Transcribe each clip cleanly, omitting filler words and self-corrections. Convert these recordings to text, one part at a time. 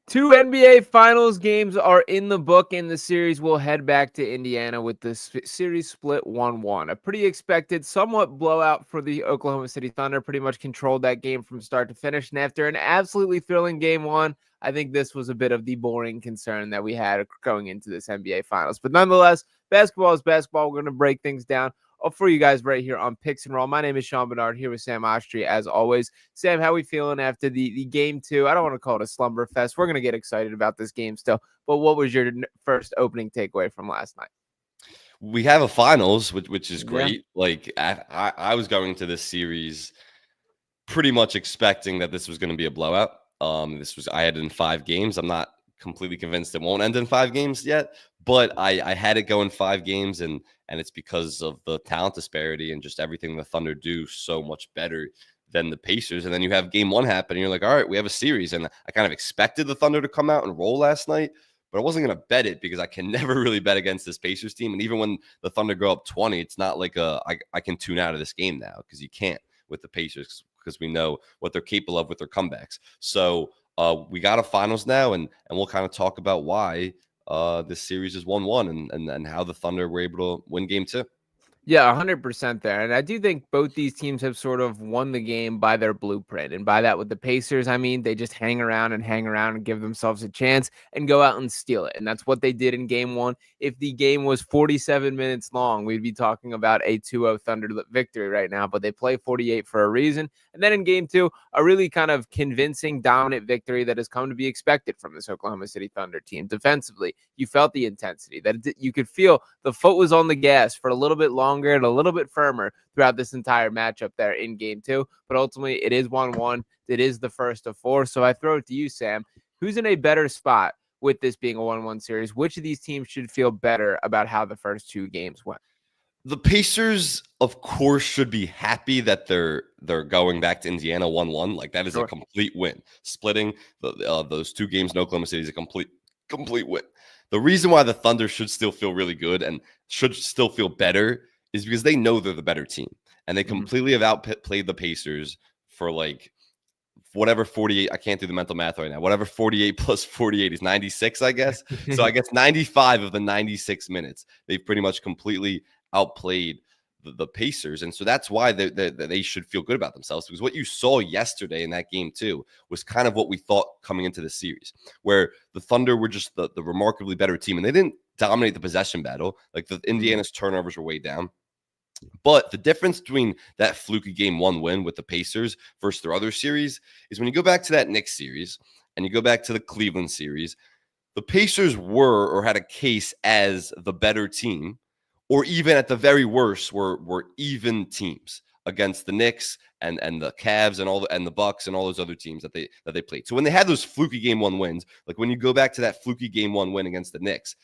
Two NBA Finals games are in the book, and the series will head back to Indiana with the series split 1-1. A pretty expected, somewhat blowout for the Oklahoma City Thunder. Pretty much controlled that game from start to finish. And after an absolutely thrilling game one, I think this was a bit of the boring concern that we had going into this NBA Finals. But nonetheless, basketball is basketball. We're going to break things down for you guys right here on Picks and Roll. My name is Sean Barnard, here with Sam Oshtry, as always. Sam, how we feeling after the game two? I don't want to call it a slumber fest. We're going to get excited about this game still. But what was your first opening takeaway from last night? We have a finals, which is great. Yeah. Like I was going to this series pretty much expecting that this was going to be a blowout. I had it in 5 games. I'm not completely convinced it won't end in 5 games yet, but I had it go in 5 games, and it's because of the talent disparity and just everything the Thunder do so much better than the Pacers. And then you have game 1 happen, and you're like, all right, we have a series. And I kind of expected the Thunder to come out and roll last night, but I wasn't going to bet it because I can never really bet against this Pacers team. And even when the Thunder go up 20, it's not like I can tune out of this game now, because you can't with the Pacers, because we know what they're capable of with their comebacks. So we got a finals now, and we'll kind of talk about why this series is 1-1 and how the Thunder were able to win game 2. Yeah, 100% there. And I do think both these teams have sort of won the game by their blueprint. And by that, with the Pacers, I mean, they just hang around and give themselves a chance and go out and steal it. And that's what they did in game 1. If the game was 47 minutes long, we'd be talking about a 2-0 Thunder victory right now. But they play 48 for a reason. And then in game 2, a really kind of convincing, dominant victory that has come to be expected from this Oklahoma City Thunder team. Defensively, you felt the intensity, that you could feel the foot was on the gas for a little bit longer and a little bit firmer throughout this entire matchup there in game 2. But ultimately, it is 1-1. It is the first of 4. So I throw it to you, Sam. Who's in a better spot with this being a 1-1 series? Which of these teams should feel better about how the first 2 games went? The Pacers, of course, should be happy that they're going back to Indiana 1-1. Like, that is a complete win. Splitting those 2 games in Oklahoma City is a complete win. The reason why the Thunder should still feel really good and should still feel better is because they know they're the better team, and they completely have outplayed the Pacers for like whatever 48. I can't do the mental math right now. Whatever 48 plus 48 is 96, I guess. So I guess 95 of the 96 minutes, they've pretty much completely outplayed the Pacers. And so that's why they should feel good about themselves, because what you saw yesterday in that game 2 was kind of what we thought coming into the series, where the Thunder were just the remarkably better team, and they didn't dominate the possession battle. Like, the Indiana's turnovers were way down. But the difference between that fluky game 1 win with the Pacers versus their other series is when you go back to that Knicks series and you go back to the Cleveland series, the Pacers were or had a case as the better team, or even at the very worst were even teams against the Knicks and the Cavs and the Bucks and all those other teams that they played. So when they had those fluky game 1 wins, like when you go back to that fluky game 1 win against the Knicks,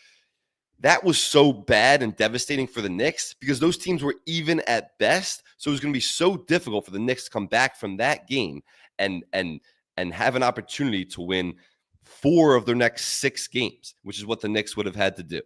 that was so bad and devastating for the Knicks because those teams were even at best. So it was going to be so difficult for the Knicks to come back from that game and have an opportunity to win 4 of their next 6 games, which is what the Knicks would have had to do.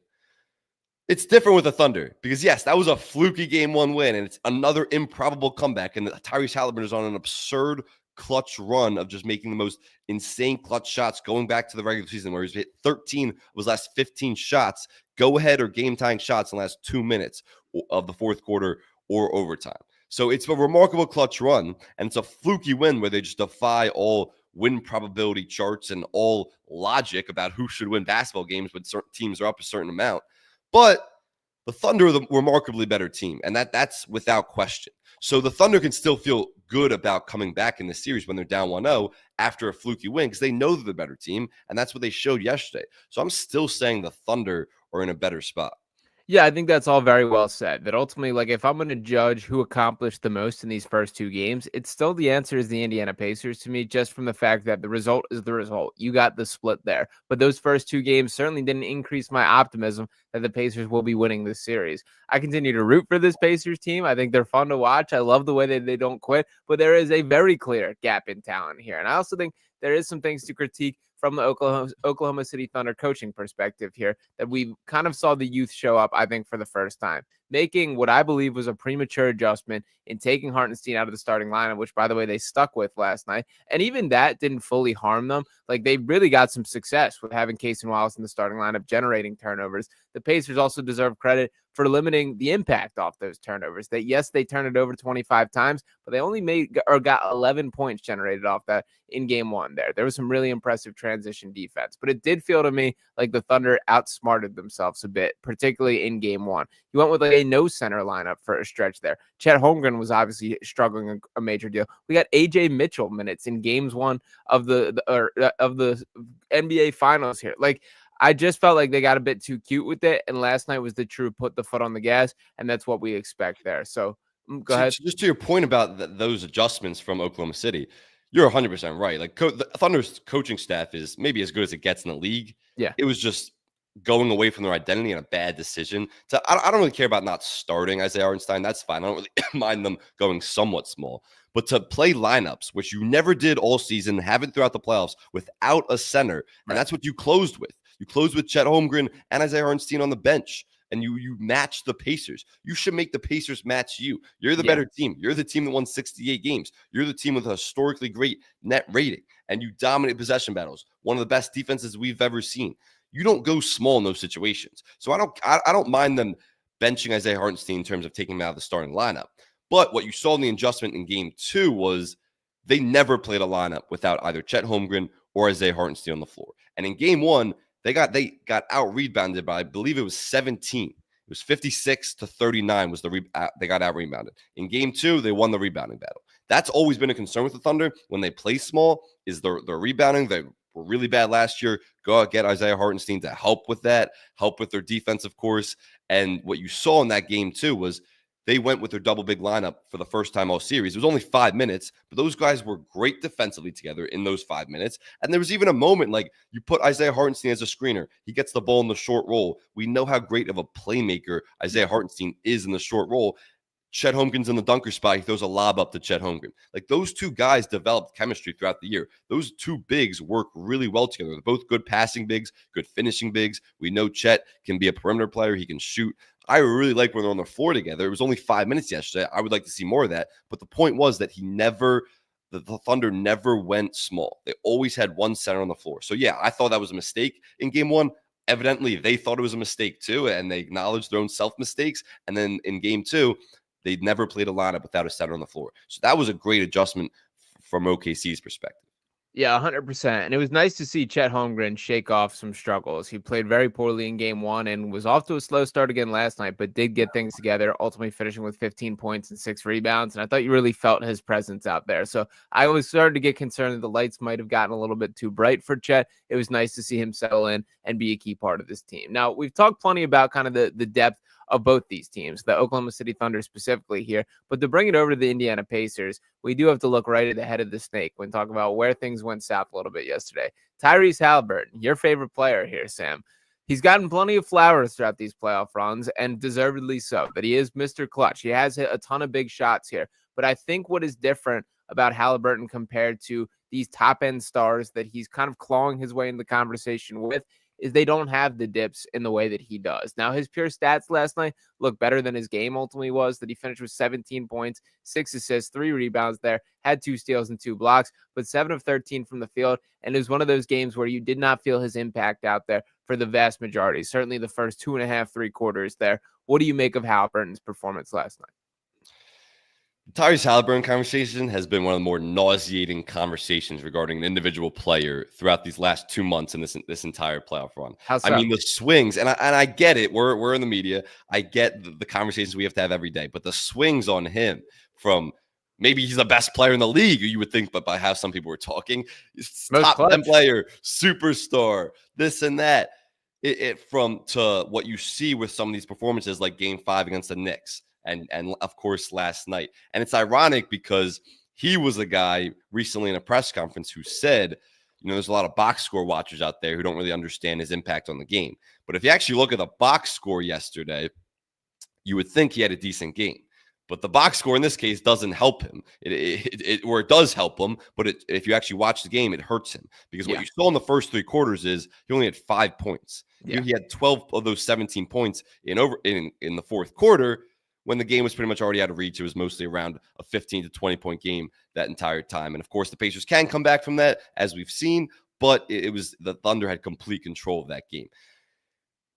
It's different with the Thunder because, yes, that was a fluky game 1 win, and it's another improbable comeback. And Tyrese Halliburton is on an absurd clutch run of just making the most insane clutch shots going back to the regular season, where he's hit 13 of his last 15 shots, go-ahead or game-tying shots in the last 2 minutes of the fourth quarter or overtime. So it's a remarkable clutch run, and it's a fluky win where they just defy all win probability charts and all logic about who should win basketball games when certain teams are up a certain amount. But the Thunder are the remarkably better team, and that's without question. So the Thunder can still feel good about coming back in the series when they're down 1-0 after a fluky win because they know they're the better team, and that's what they showed yesterday. So I'm still saying the Thunder are in a better spot. Yeah, I think that's all very well said. That ultimately, like, if I'm going to judge who accomplished the most in these first 2 games, it's still the answer is the Indiana Pacers to me, just from the fact that the result is the result. You got the split there. But those first 2 games certainly didn't increase my optimism that the Pacers will be winning this series. I continue to root for this Pacers team. I think they're fun to watch. I love the way that they don't quit, but there is a very clear gap in talent here. And I also think there is some things to critique from the Oklahoma City Thunder coaching perspective here, that we kind of saw the youth show up, I think, for the first time. making what I believe was a premature adjustment in taking Hartenstein out of the starting lineup, which, by the way, they stuck with last night. And even that didn't fully harm them. Like, they really got some success with having Case and Wallace in the starting lineup, generating turnovers. The Pacers also deserve credit for limiting the impact off those turnovers. That, yes, they turned it over 25 times, but they only got 11 points generated off that in game one there. There was some really impressive transition defense, but it did feel to me like the Thunder outsmarted themselves a bit, particularly in game one. You went with like a no center lineup for a stretch there. Chet Holmgren was obviously struggling a major deal. We got AJ Mitchell minutes in games one of the NBA finals here. Like, I just felt like they got a bit too cute with it, and last night was the true put the foot on the gas, and that's what we expect there. So go ahead. Just to your point about those adjustments from Oklahoma City, you're 100% right. Like the Thunder's coaching staff is maybe as good as it gets in the league. Yeah. It was just going away from their identity and a bad decision. So I don't really care about not starting Isaiah Hartenstein. That's fine. I don't really mind them going somewhat small. But to play lineups, which you never did all season, haven't throughout the playoffs, without a center, and that's what you closed with. You closed with Chet Holmgren and Isaiah Hartenstein on the bench, and you match the Pacers. You should make the Pacers match you. You're the better team. You're the team that won 68 games. You're the team with a historically great net rating, and you dominate possession battles. One of the best defenses we've ever seen. You don't go small in those situations. So I don't mind them benching Isaiah Hartenstein in terms of taking him out of the starting lineup. But what you saw in the adjustment in game two was they never played a lineup without either Chet Holmgren or Isaiah Hartenstein on the floor. And in game one, they got out rebounded by, I believe it was 17. It was 56-39 was they got out rebounded. In game two, they won the rebounding battle. That's always been a concern with the Thunder when they play small is their rebounding. They were really bad last year. Go out, get Isaiah Hartenstein to help with that, help with their defense, of course. And what you saw in that game too was they went with their double big lineup for the first time all series. It was only 5 minutes, but those guys were great defensively together in those 5 minutes. And there was even a moment like you put Isaiah Hartenstein as a screener. He gets the ball in the short roll. We know how great of a playmaker Isaiah Hartenstein is in the short roll. Chet Holmgren's in the dunker spot. He throws a lob up to Chet Holmgren. Like those two guys developed chemistry throughout the year. Those two bigs work really well together. They're both good passing bigs, good finishing bigs. We know Chet can be a perimeter player. He can shoot. I really like when they're on the floor together. It was only 5 minutes yesterday. I would like to see more of that. But the point was that the Thunder never went small. They always had one center on the floor. So yeah, I thought that was a mistake in game one. Evidently, they thought it was a mistake too, and they acknowledged their own self-mistakes. And then in game two, they never played a lineup without a center on the floor. So that was a great adjustment from OKC's perspective. Yeah, 100%. And it was nice to see Chet Holmgren shake off some struggles. He played very poorly in game one and was off to a slow start again last night, but did get things together, ultimately finishing with 15 points and 6 rebounds. And I thought you really felt his presence out there. So I was starting to get concerned that the lights might have gotten a little bit too bright for Chet. It was nice to see him settle in and be a key part of this team. Now, we've talked plenty about kind of the depth of both these teams, the Oklahoma City Thunder specifically here. But to bring it over to the Indiana Pacers, we do have to look right at the head of the snake when talking about where things went south a little bit yesterday. Tyrese Haliburton, your favorite player here, Sam. He's gotten plenty of flowers throughout these playoff runs, and deservedly so, that he is Mr. Clutch. He has hit a ton of big shots here. But I think what is different about Haliburton compared to these top-end stars that he's kind of clawing his way in the conversation with is they don't have the dips in the way that he does. Now, his pure stats last night look better than his game ultimately was, that he finished with 17 points, 6 assists, 3 rebounds there, had 2 steals and 2 blocks, but 7 of 13 from the field. And it was one of those games where you did not feel his impact out there for the vast majority, certainly the first 2.5, 3 quarters there. What do you make of Haliburton's performance last night? Tyrese Haliburton conversation has been one of the more nauseating conversations regarding an individual player throughout these last 2 months in this entire playoff run. How so? I mean, the swings, and I get it. We're in the media. I get the conversations we have to have every day, but the swings on him from maybe he's the best player in the league, you would think, but by how some people were talking, top 10 player, superstar, this and that. From to what you see with some of these performances, like Game 5 against the Knicks. And of course, last night. And it's ironic because he was a guy recently in a press conference who said, there's a lot of box score watchers out there who don't really understand his impact on the game. But if you actually look at the box score yesterday, you would think he had a decent game. But the box score in this case doesn't help him. Or it does help him, but if you actually watch the game, it hurts him because what you saw in the first 3 quarters is he only had 5 points. Yeah. He had 12 of those 17 points in the fourth quarter when the game was pretty much already out of reach. It was mostly around a 15 to 20 point game that entire time. And of course, the Pacers can come back from that, as we've seen, but it was the Thunder had complete control of that game.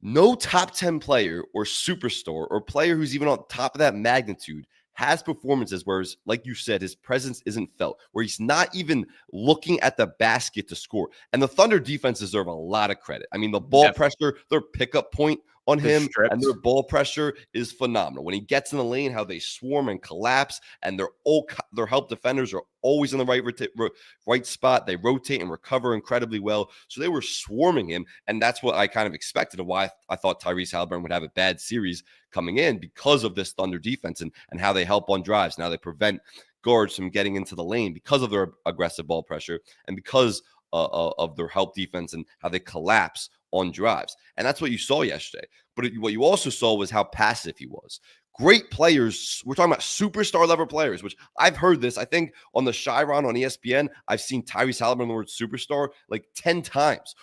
No top 10 player or superstar or player who's even on top of that magnitude has performances where, like you said, his presence isn't felt, where he's not even looking at the basket to score. And the Thunder defense deserve a lot of credit. I mean, the ball pressure, their pickup point on him and their ball pressure is phenomenal. When he gets in the lane, how they swarm and collapse, and their help defenders are always in the right spot. They rotate and recover incredibly well. So they were swarming him, and that's what I kind of expected of why I thought Tyrese Haliburton would have a bad series coming in, because of this Thunder defense and how they help on drives. Now they prevent guards from getting into the lane because of their aggressive ball pressure and because of their help defense and how they collapse on drives. And that's what you saw yesterday. But what you also saw was how passive he was. Great players. We're talking about superstar level players, which I've heard this. I think on the Chiron on ESPN, I've seen Tyrese Haliburton the word superstar like 10 times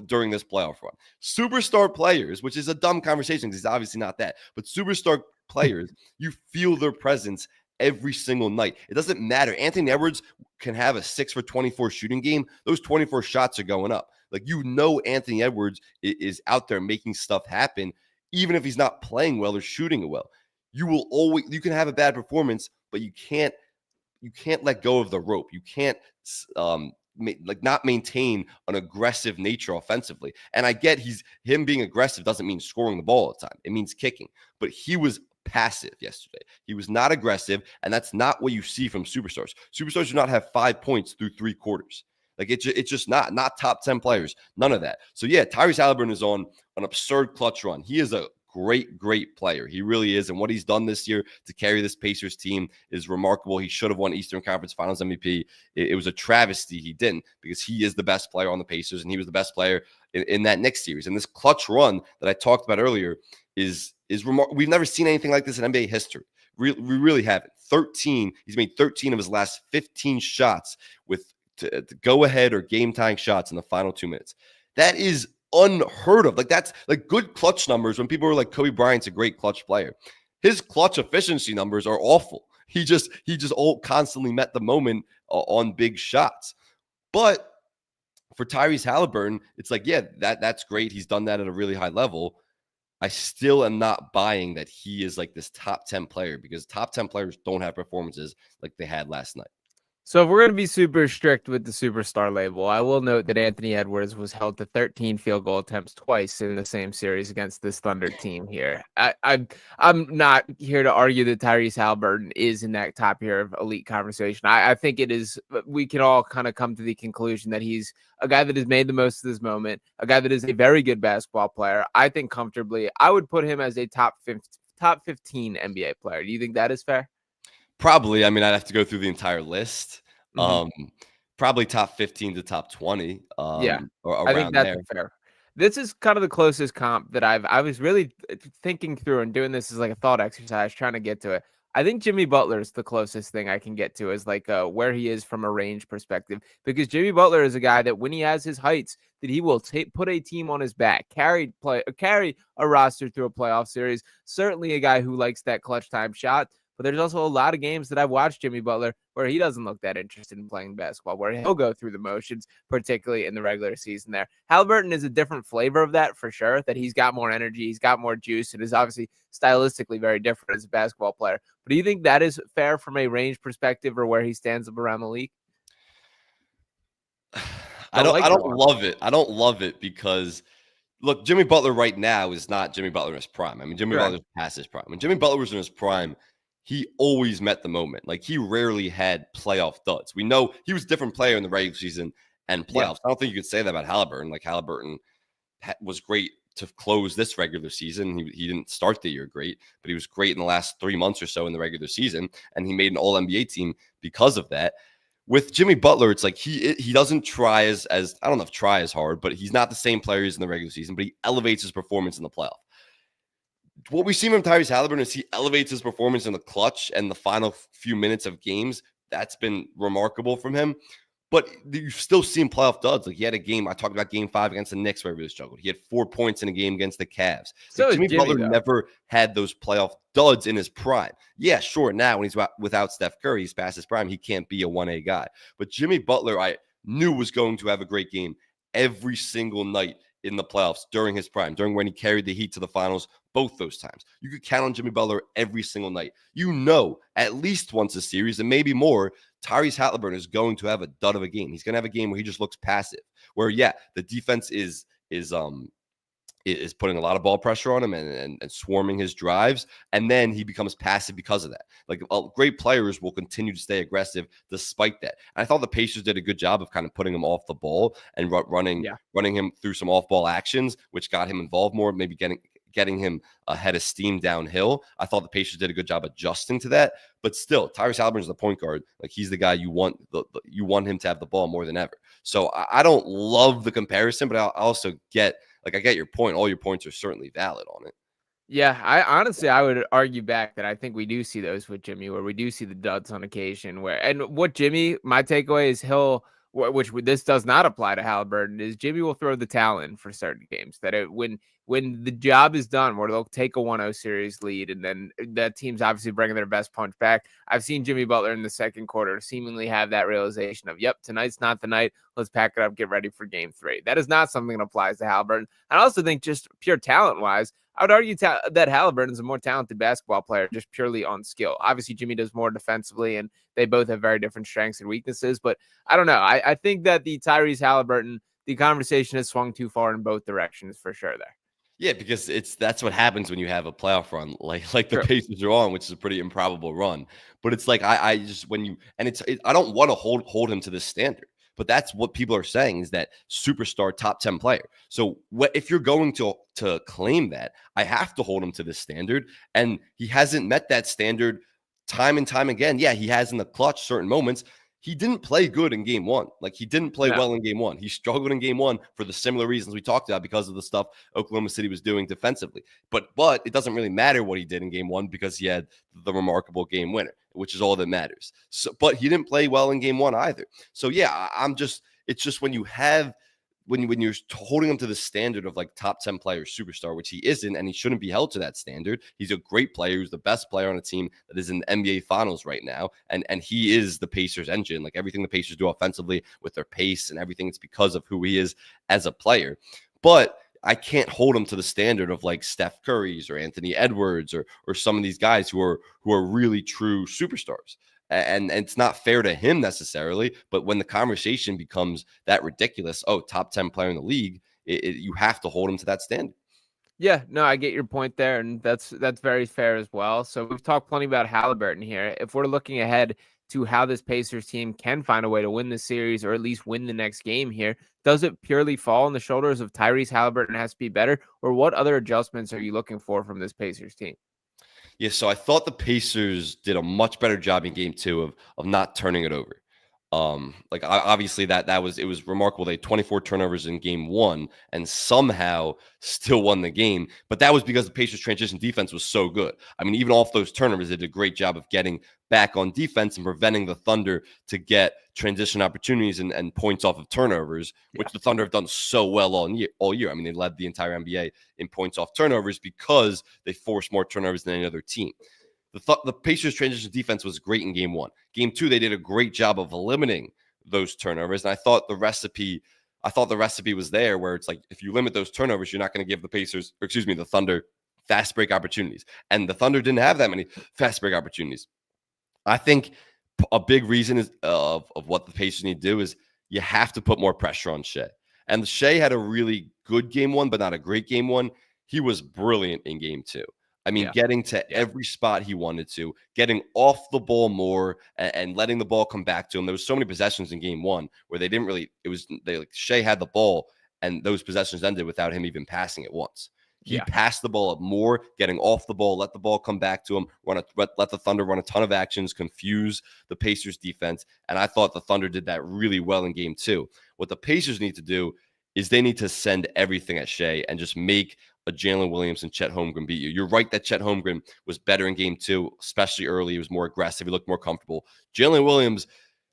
during this playoff run. Superstar players, which is a dumb conversation because he's obviously not that, but superstar players, you feel their presence every single night. It doesn't matter. Anthony Edwards can have a 6 for 24 shooting game. Those 24 shots are going up. Like, Anthony Edwards is out there making stuff happen, even if he's not playing well or shooting it well. You can have a bad performance, but you can't let go of the rope. You can't not maintain an aggressive nature offensively. And I get him being aggressive doesn't mean scoring the ball all the time. It means kicking. But he was passive yesterday. He was not aggressive, and that's not what you see from superstars. Superstars do not have 5 points through 3 quarters. Like, it's just not top 10 players. None of that. So yeah, Tyrese Haliburton is on an absurd clutch run. He is a great player. He really is. And what he's done this year to carry this Pacers team is remarkable. He should have won Eastern Conference Finals MVP. It was a travesty he didn't, because he is the best player on the Pacers, and he was the best player in that Knicks series. And this clutch run that I talked about earlier is remarkable. We've never seen anything like this in NBA history. We really haven't. He's made 13 of his last 15 shots to go ahead or game tying shots in the final 2 minutes. That is unheard of. Like, that's like good clutch numbers. When people were like, Kobe Bryant's a great clutch player, his clutch efficiency numbers are awful. He just constantly met the moment on big shots. But for Tyrese Haliburton, it's like, yeah, that's great. He's done that at a really high level. I still am not buying that he is like this top 10 player, because top 10 players don't have performances like they had last night. So if we're going to be super strict with the superstar label, I will note that Anthony Edwards was held to 13 field goal attempts twice in the same series against this Thunder team here. I'm not here to argue that Tyrese Haliburton is in that top tier of elite conversation. I think it is. We can all kind of come to the conclusion that he's a guy that has made the most of this moment, a guy that is a very good basketball player. I think comfortably, I would put him as a top 15 NBA player. Do you think that is fair? Probably. I mean, I'd have to go through the entire list. Probably top 15 to top 20. Yeah, or around I think that's there. fair. This is kind of the closest comp that I was really thinking through and doing this as like a thought exercise, trying to get to it. I think Jimmy Butler is the closest thing I can get to, is like where he is from a range perspective, because Jimmy Butler is a guy that when he has his heights, that he will put a team on his back, carry a roster through a playoff series. Certainly a guy who likes that clutch time shot. But there's also a lot of games that I've watched Jimmy Butler where he doesn't look that interested in playing basketball, where he'll go through the motions, particularly in the regular season there. Haliburton is a different flavor of that for sure, that he's got more energy, he's got more juice, and is obviously stylistically very different as a basketball player. But do you think that is fair from a range perspective, or where he stands up around the league? I don't love it. I don't love it because, look, Jimmy Butler right now is not Jimmy Butler in his prime. I mean, Jimmy Butler's past his prime. When Jimmy Butler was in his prime, he always met the moment. Like, he rarely had playoff duds. We know he was a different player in the regular season and playoffs. Yeah. I don't think you could say that about Haliburton. Like, Haliburton was great to close this regular season. He didn't start the year great, but he was great in the last 3 months or so in the regular season, and he made an All-NBA team because of that. With Jimmy Butler, it's like he doesn't try as I don't know if try as hard, but he's not the same player as in the regular season, but he elevates his performance in the playoff. what we see from Tyrese Halliburton is he elevates his performance in the clutch and the final few minutes of games. That's been remarkable from him. But you've still seen playoff duds. Like he had a game, I talked about game 5 against the Knicks where he really struggled. He had 4 points in a game against the Cavs. So Like is Jimmy Jimmy, Butler though. never had those playoff duds in his prime. Yeah, sure. Now when he's without Steph Curry, he's past his prime. He can't be a 1A guy. But Jimmy Butler, I knew was going to have a great game every single night in the playoffs during his prime, during when he carried the Heat to the finals, both those times. You could count on Jimmy Butler every single night. You know, at least once a series and maybe more, Tyrese Halliburton is going to have a dud of a game. He's going to have a game where he just looks passive, where, yeah, the defense is putting a lot of ball pressure on him and swarming his drives, and then he becomes passive because of that. Like great players will continue to stay aggressive despite that. And I thought the Pacers did a good job of kind of putting him off the ball and running him through some off-ball actions, which got him involved more, maybe getting him ahead of steam downhill. I thought the Pacers did a good job adjusting to that, but still, Tyrese Halliburton is the point guard. Like he's the guy you want. You want him to have the ball more than ever. So I don't love the comparison, but I also get. Like, I get your point. All your points are certainly valid on it. Yeah, I would argue back that I think we do see those with Jimmy, where we do see the duds on occasion. And what Jimmy, my takeaway is which this does not apply to Halliburton, is Jimmy will throw the towel in for certain games. When the job is done, where they'll take a 1-0 series lead, and then that team's obviously bringing their best punch back. I've seen Jimmy Butler in the second quarter seemingly have that realization of, yep, tonight's not the night. Let's pack it up, get ready for game 3. That is not something that applies to Halliburton. I also think just pure talent-wise, I would argue that Halliburton is a more talented basketball player, just purely on skill. Obviously, Jimmy does more defensively, and they both have very different strengths and weaknesses. But I don't know. I think that the Tyrese Halliburton, the conversation has swung too far in both directions for sure there. Yeah, because that's what happens when you have a playoff run like the True. Pacers are on, which is a pretty improbable run. But it's like I just I don't want to hold him to this standard. But that's what people are saying is that superstar top 10 player. So if you're going to claim that, I have to hold him to this standard. And he hasn't met that standard time and time again. Yeah, he has in the clutch certain moments. He didn't play good in game 1. Like he didn't play well in game 1. He struggled in game 1 for the similar reasons we talked about because of the stuff Oklahoma City was doing defensively. But it doesn't really matter what he did in game 1 because he had the remarkable game winner, which is all that matters. So, but he didn't play well in game 1 either. So yeah, it's just when you have when you're holding him to the standard of like top 10 player superstar, which he isn't, and he shouldn't be held to that standard. He's a great player. He's the best player on a team that is in the NBA finals right now. And he is the Pacers engine. Like everything the Pacers do offensively with their pace and everything, it's because of who he is as a player. But I can't hold him to the standard of like Steph Curry's or Anthony Edwards or some of these guys who are really true superstars. And it's not fair to him necessarily, but when the conversation becomes that ridiculous, top 10 player in the league, you have to hold him to that standard. Yeah, no, I get your point there, and that's very fair as well. So we've talked plenty about Halliburton here. If we're looking ahead to how this Pacers team can find a way to win this series or at least win the next game here, does it purely fall on the shoulders of Tyrese Halliburton has to be better, or what other adjustments are you looking for from this Pacers team? Yeah, so I thought the Pacers did a much better job in game 2 of not turning it over. Obviously it was remarkable. They had 24 turnovers in game 1 and somehow still won the game. But that was because the Pacers transition defense was so good. I mean, even off those turnovers, they did a great job of getting back on defense and preventing the Thunder to get transition opportunities and points off of turnovers, which the Thunder have done so well all year. I mean, they led the entire NBA in points off turnovers because they forced more turnovers than any other team. The Pacers' transition defense was great in game 1. Game 2, they did a great job of eliminating those turnovers. And I thought the recipe was there where it's like, if you limit those turnovers, you're not going to give the Thunder fast break opportunities. And the Thunder didn't have that many fast break opportunities. I think a big reason is of what the Pacers need to do is you have to put more pressure on Shai. And Shai had a really good game 1, but not a great game 1. He was brilliant in game 2. I mean, getting to every spot he wanted to, getting off the ball more and letting the ball come back to him. There was so many possessions in game 1 where they didn't really, Shai had the ball and those possessions ended without him even passing it once. He passed the ball up more, getting off the ball, let the ball come back to him, let the Thunder run a ton of actions, confuse the Pacers defense. And I thought the Thunder did that really well in game 2. What the Pacers need to do is they need to send everything at Shai and just make a Jalen Williams and Chet Holmgren beat you. You're right that Chet Holmgren was better in game 2, especially early. He was more aggressive. He looked more comfortable. Jalen Williams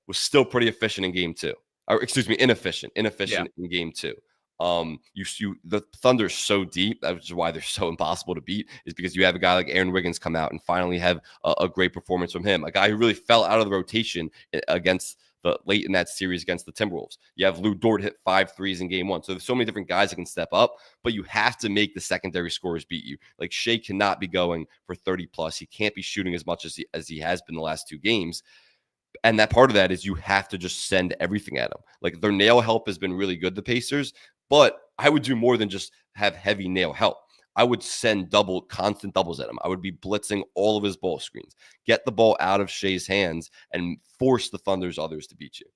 was still pretty efficient in game 2. Or excuse me, inefficient in game 2. The Thunder's so deep, that's why they're so impossible to beat, is because you have a guy like Aaron Wiggins come out and finally have a great performance from him. A guy who really fell out of the rotation against late in that series against the Timberwolves. You have Lou Dort hit 5 threes in game 1. So there's so many different guys that can step up, but you have to make the secondary scorers beat you. Like Shea cannot be going for 30 plus. He can't be shooting as much as he has been the last 2 games. And that part of that is you have to just send everything at them. Like their nail help has been really good, the Pacers, but I would do more than just have heavy nail help. I would send constant doubles at him. I would be blitzing all of his ball screens, get the ball out of Shea's hands, and force the Thunder's others to beat you.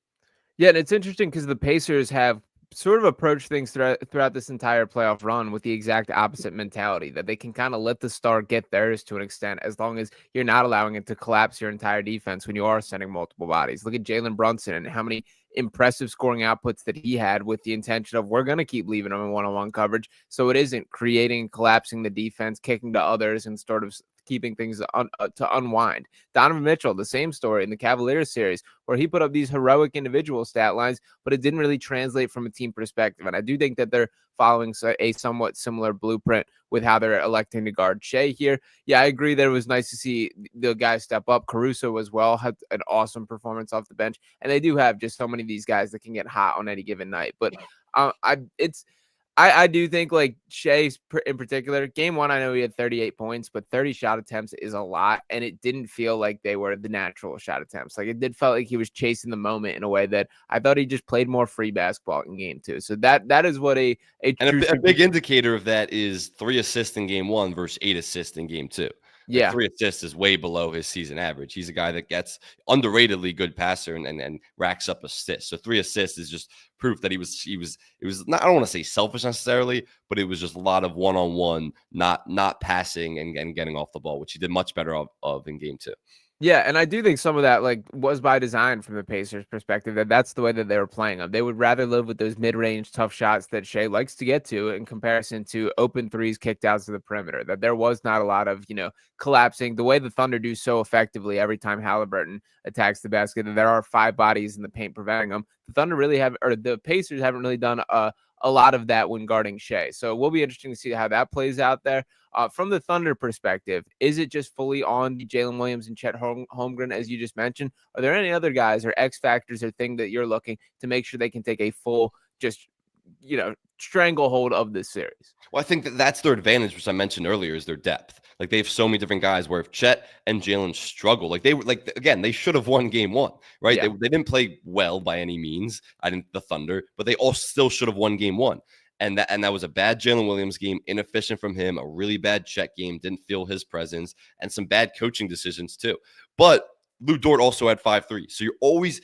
Yeah, and it's interesting because the Pacers have sort of approached things throughout this entire playoff run with the exact opposite mentality, that they can kind of let the star get theirs to an extent, as long as you're not allowing it to collapse your entire defense when you are sending multiple bodies. Look at Jalen Brunson and how many impressive scoring outputs that he had, with the intention of, we're going to keep leaving him in one-on-one coverage, so it isn't creating, collapsing the defense, kicking to others, and sort of keeping things to unwind. Donovan Mitchell, the same story in the Cavaliers series, where he put up these heroic individual stat lines, but it didn't really translate from a team perspective. And I do think that they're following a somewhat similar blueprint with how they're electing to guard Shea here. Yeah, I agree that it was nice to see the guys step up. Caruso as well had an awesome performance off the bench. And they do have just so many of these guys that can get hot on any given night. But I do think, like, Shea in particular, game 1, I know he had 38 points, but 30 shot attempts is a lot, and it didn't feel like they were the natural shot attempts. Like, it did felt like he was chasing the moment in a way that I thought he just played more free basketball in game 2. So that is what a big indicator of that is 3 assists in game 1 versus 8 assists in game 2. Yeah. 3 assists is way below his season average. He's a guy that gets underratedly good passer and racks up assists. So 3 assists is just proof that it was not, I don't want to say selfish necessarily, but it was just a lot of one-on-one, not passing and getting off the ball, which he did much better of in game 2. Yeah, and I do think some of that, like, was by design from the Pacers' perspective, that's the way that they were playing them. They would rather live with those mid-range tough shots that Shea likes to get to, in comparison to open threes kicked out to the perimeter. That there was not a lot of, collapsing the way the Thunder do so effectively every time Halliburton attacks the basket. That there are 5 bodies in the paint preventing them. The Pacers haven't really done a lot of that when guarding Shea. So it will be interesting to see how that plays out there. From the Thunder perspective, is it just fully on Jalen Williams and Chet Holmgren, as you just mentioned? Are there any other guys or X factors or thing that you're looking to make sure they can take a full, stranglehold of this series? Well, I think that's their advantage, which I mentioned earlier, is their depth. Like, they have so many different guys where if Chet and Jalen struggle, they should have won game 1, right? Yeah. They didn't play well by any means. The Thunder, but they all still should have won game 1. And that was a bad Jalen Williams game, inefficient from him, a really bad Chet game, didn't feel his presence, and some bad coaching decisions too. But Lou Dort also had 5 threes. So you're always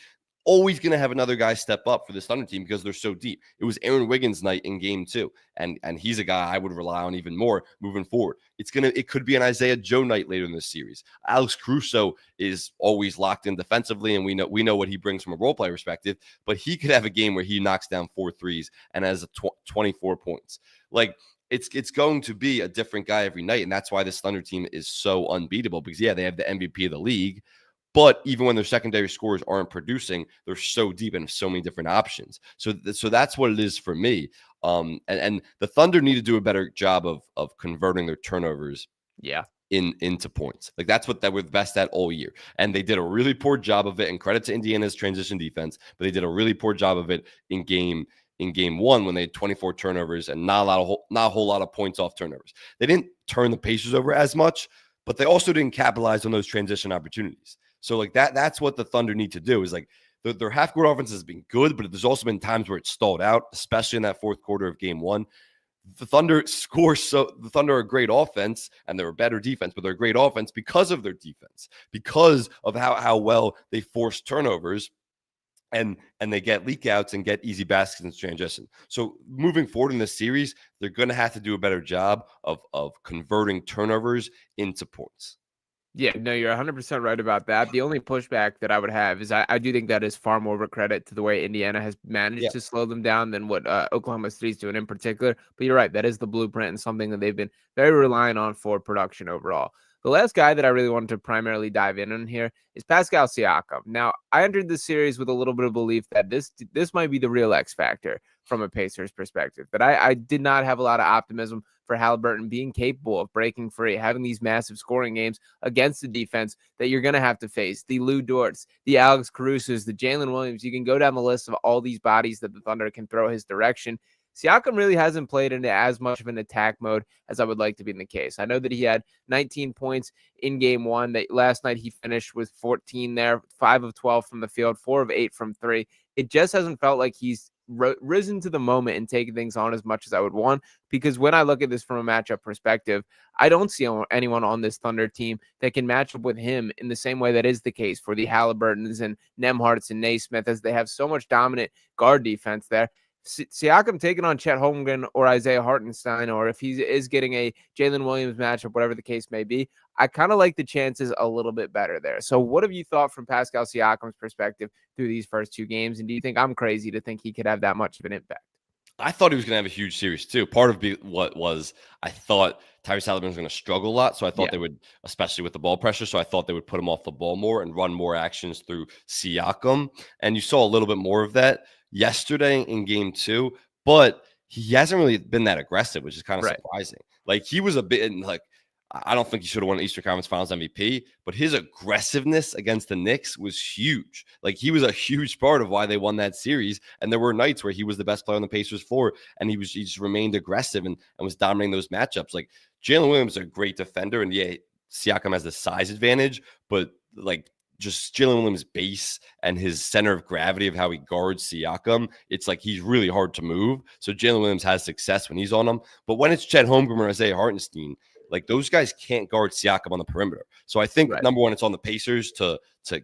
going to have another guy step up for this Thunder team because they're so deep. It was Aaron Wiggins' night in game 2, and he's a guy I would rely on even more moving forward. It could be an Isaiah Joe night later in this series. Alex Caruso is always locked in defensively, and we know what he brings from a role play perspective, but he could have a game where he knocks down 4 threes and has 24 points. Like, it's going to be a different guy every night, and that's why this Thunder team is so unbeatable, because they have the MVP of the league. But even when their secondary scorers aren't producing, they're so deep and have so many different options. So that's what it is for me. And the Thunder need to do a better job of converting their turnovers into points. Like, that's what they were best at all year. And they did a really poor job of it. And credit to Indiana's transition defense, but they did a really poor job of it in game 1 when they had 24 turnovers and not a whole lot of points off turnovers. They didn't turn the Pacers over as much, but they also didn't capitalize on those transition opportunities. So like that's what the Thunder need to do, is like their half-court offense has been good, but there's also been times where it stalled out, especially in that fourth quarter of game 1. The Thunder are a great offense, and they're a better defense, but they're a great offense because of their defense, because of how well they force turnovers and they get leak outs and get easy baskets in transition. So moving forward in this series, they're going to have to do a better job of converting turnovers into points. Yeah, no, you're 100% right about that. The only pushback that I would have is I do think that is far more of a credit to the way Indiana has managed Yeah. to slow them down than what Oklahoma City's doing in particular. But you're right, that is the blueprint and something that they've been very reliant on for production overall. The last guy that I really wanted to primarily dive in on here is Pascal Siakam. Now, I entered this series with a little bit of belief that this might be the real X factor from a Pacers perspective. That I did not have a lot of optimism for Halliburton being capable of breaking free, having these massive scoring games against the defense that you're going to have to face. The Lou Dorts, the Alex Carusos, the Jalen Williams. You can go down the list of all these bodies that the Thunder can throw his direction. Siakam really hasn't played into as much of an attack mode as I would like to be in the case. I know that he had 19 points in game one. That last night he finished with 14 there, 5 of 12 from the field, 4 of 8 from three. It just hasn't felt like he's risen to the moment and taken things on as much as I would want. Because when I look at this from a matchup perspective, I don't see anyone on this Thunder team that can match up with him in the same way that is the case for the Halliburtons and Nemharts and Naismith, as they have so much dominant guard defense there. Siakam taking on Chet Holmgren or Isaiah Hartenstein, or if he is getting a Jalen Williams matchup, whatever the case may be, I kind of like the chances a little bit better there. So what have you thought from Pascal Siakam's perspective through these first two games? And do you think I'm crazy to think he could have that much of an impact? I thought he was going to have a huge series too. Part of what was I thought Tyrese Halliburton was going to struggle a lot, so I thought they would, especially with the ball pressure. So I thought they would put him off the ball more and run more actions through Siakam. And you saw a little bit more of that yesterday in game two, but he hasn't really been that aggressive, which is kind of surprising. Like he was a bit like I don't think he should have won the Eastern Conference Finals MVP, but his aggressiveness against the Knicks was huge. Like he was a huge part of why they won that series. And there were nights where he was the best player on the Pacers floor, and he just remained aggressive and was dominating those matchups. Like Jalen Williams is a great defender, and yeah, Siakam has the size advantage, but like just Jalen Williams' base and his center of gravity of how he guards Siakam, it's like he's really hard to move. So Jalen Williams has success when he's on him. But when it's Chet Holmgren or Isaiah Hartenstein, like those guys can't guard Siakam on the perimeter. So I think number one, it's on the Pacers to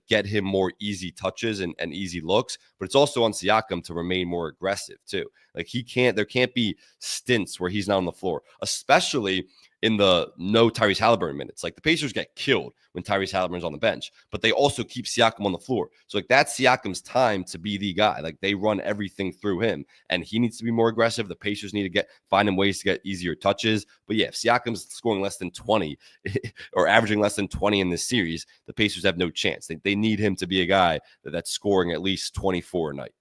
get him more easy touches and easy looks, but it's also on Siakam to remain more aggressive too. Like there can't be stints where he's not on the floor, especially in the no Tyrese Halliburton minutes. Like the Pacers get killed when Tyrese Halliburton's on the bench, but they also keep Siakam on the floor. So like that's Siakam's time to be the guy. Like they run everything through him, and he needs to be more aggressive. The Pacers need to find him ways to get easier touches. But yeah, if Siakam's scoring less than 20 or averaging less than 20 in this series, the Pacers have no chance. They need him to be a guy that's scoring at least 24 a night.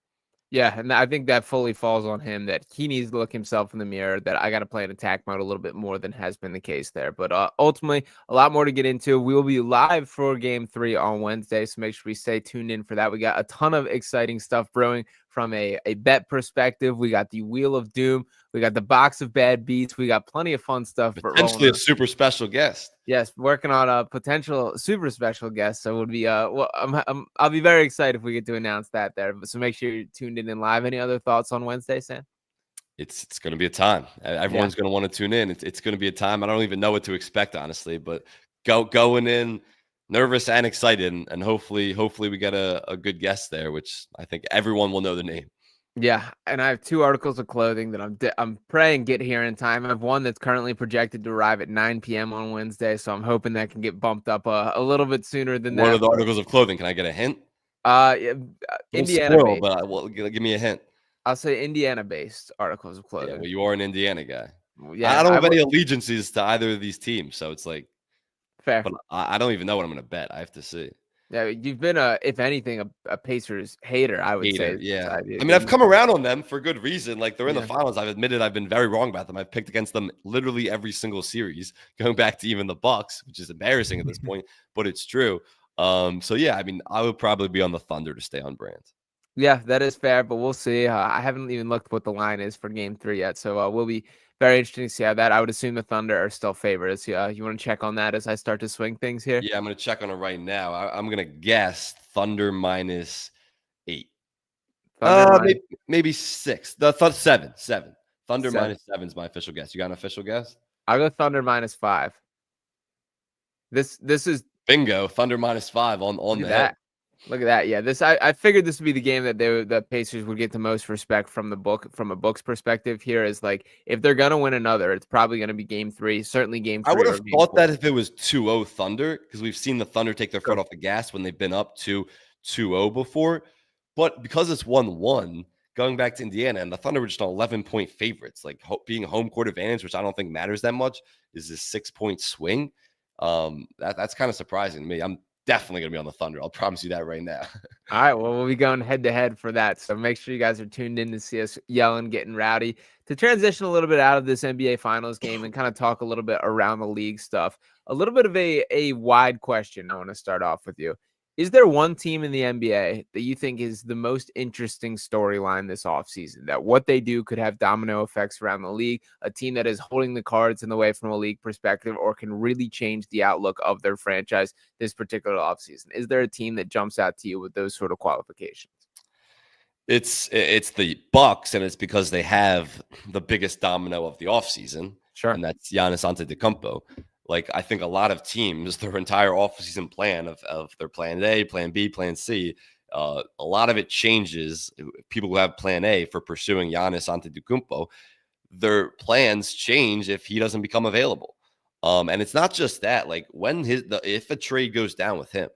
Yeah, and I think that fully falls on him, that he needs to look himself in the mirror, that I got to play in attack mode a little bit more than has been the case there. But ultimately, a lot more to get into. We will be live for game 3 on Wednesday, so make sure we stay tuned in for that. We got a ton of exciting stuff brewing from a bet perspective. We got the Wheel of Doom. We got the box of bad beats. We got plenty of fun stuff. Potentially a super special guest. Yes, working on a potential super special guest. So it would be I'll be very excited if we get to announce that there. So make sure you're tuned in live. Any other thoughts on Wednesday, Sam? It's going to be a time. Everyone's going to want to tune in. It's going to be a time. I don't even know what to expect, honestly, but going in nervous and excited, and hopefully we get a good guest there, which I think everyone will know the name. Yeah, and I have 2 articles of clothing that I'm praying get here in time. I have one that's currently projected to arrive at 9 p.m. on Wednesday, so I'm hoping that can get bumped up a little bit sooner than that. What are the articles of clothing? Can I get a hint? Indiana based. But give me a hint. I'll say Indiana-based articles of clothing. Yeah, well, you are an Indiana guy. Yeah, I don't have any allegiances to either of these teams, so it's like fair. But I don't even know what I'm going to bet. I have to see. Yeah, you've been if anything, a Pacers hater, I would say. Yeah, I mean, I've come around on them for good reason. Like they're in the finals. I've admitted I've been very wrong about them. I've picked against them literally every single series, going back to even the Bucks, which is embarrassing at this point, but it's true. So yeah, I mean, I would probably be on the Thunder to stay on brand. Yeah, that is fair, but we'll see. I haven't even looked what the line is for game 3 yet, so we'll be very interesting to see how that. I would assume the Thunder are still favorites. You want to check on that as I start to swing things here? Yeah, I'm going to check on it right now. I'm going to guess Thunder -8. Maybe 6. Seven. Thunder -7 is my official guess. You got an official guess? I'll go Thunder -5. This is bingo. Thunder -5 on the head. Look at that. Yeah, I figured this would be the game that the Pacers would get the most respect from a book's perspective here is like if they're gonna win another, it's probably gonna be game 3, certainly game I 3 would or have game thought 4. that if it was 2-0 Thunder, because we've seen the Thunder take their foot Sure. off the gas when they've been up to 2-0 before. But because it's 1-1, going back to Indiana, and the Thunder were just 11-point favorites, like being home court advantage, which I don't think matters that much, is this 6-point swing. That's kind of surprising to me. I'm definitely going to be on the Thunder. I'll promise you that right now. All right, well, we'll be going head to head for that. So make sure you guys are tuned in to see us yelling, getting rowdy. To transition a little bit out of this NBA Finals game and kind of talk a little bit around the league stuff, a little bit of a wide question I want to start off with you. Is there one team in the NBA that you think is the most interesting storyline this offseason? That what they do could have domino effects around the league, a team that is holding the cards in the way from a league perspective or can really change the outlook of their franchise this particular offseason? Is there a team that jumps out to you with those sort of qualifications? It's the Bucks, and it's because they have the biggest domino of the offseason, Sure. and that's Giannis Antetokounmpo. Like, I think a lot of teams, their entire offseason plan of their plan A, plan B, plan C, a lot of it changes. People who have plan A for pursuing Giannis Antetokounmpo, their plans change if he doesn't become available. And it's not just that. Like, if a trade goes down with him,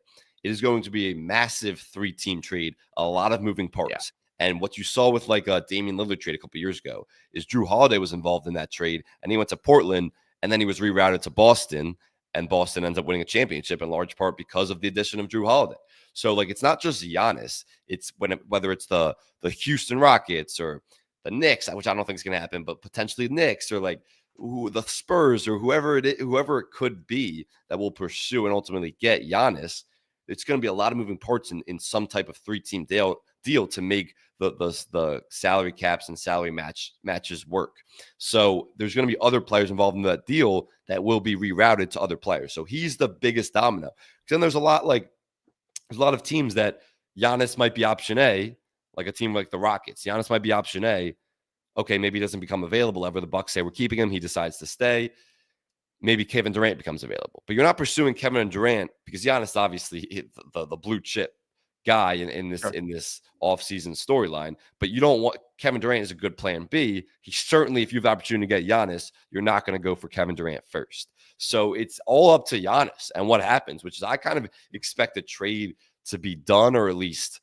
it is going to be a massive 3-team trade, a lot of moving Yeah. parts. And what you saw with like a Damian Lillard trade a couple years ago is Drew Holiday was involved in that trade, and he went to Portland, and then he was rerouted to Boston, and Boston ends up winning a championship in large part because of the addition of Drew Holiday. So like, it's not just Giannis; it's whether it's the Houston Rockets or the Knicks, which I don't think is going to happen, but potentially the Knicks or like the Spurs or whoever it could be that will pursue and ultimately get Giannis. It's going to be a lot of moving parts in some type of 3-team deal to make the salary caps and salary matches work. So there's going to be other players involved in that deal that will be rerouted to other players. So he's the biggest domino. Then there's a lot of teams that Giannis might be option A, like a team like the Rockets. Giannis might be option A. Okay, maybe he doesn't become available ever. The Bucks say we're keeping him. He decides to stay. Maybe Kevin Durant becomes available. But you're not pursuing Kevin and Durant because Giannis obviously the blue chip guy in this offseason storyline. But you don't want Kevin Durant is a good plan B. He certainly, if you have the opportunity to get Giannis, you're not going to go for Kevin Durant first. So it's all up to Giannis and what happens, which is I kind of expect a trade to be done or at least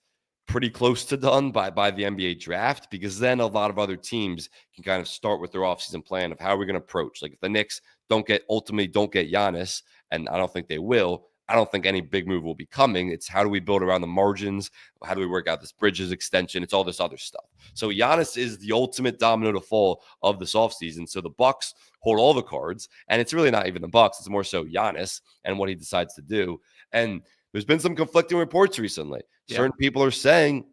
pretty close to done by the NBA draft, because then a lot of other teams can kind of start with their offseason plan of how we're going to approach. Like if the Knicks ultimately don't get Giannis, and I don't think they will, I don't think any big move will be coming. It's how do we build around the margins? How do we work out this Bridges extension? It's all this other stuff. So Giannis is the ultimate domino to fall of this offseason. So the Bucks hold all the cards, and it's really not even the Bucks. It's more so Giannis and what he decides to do. And there's been some conflicting reports recently. Yeah. Certain people are saying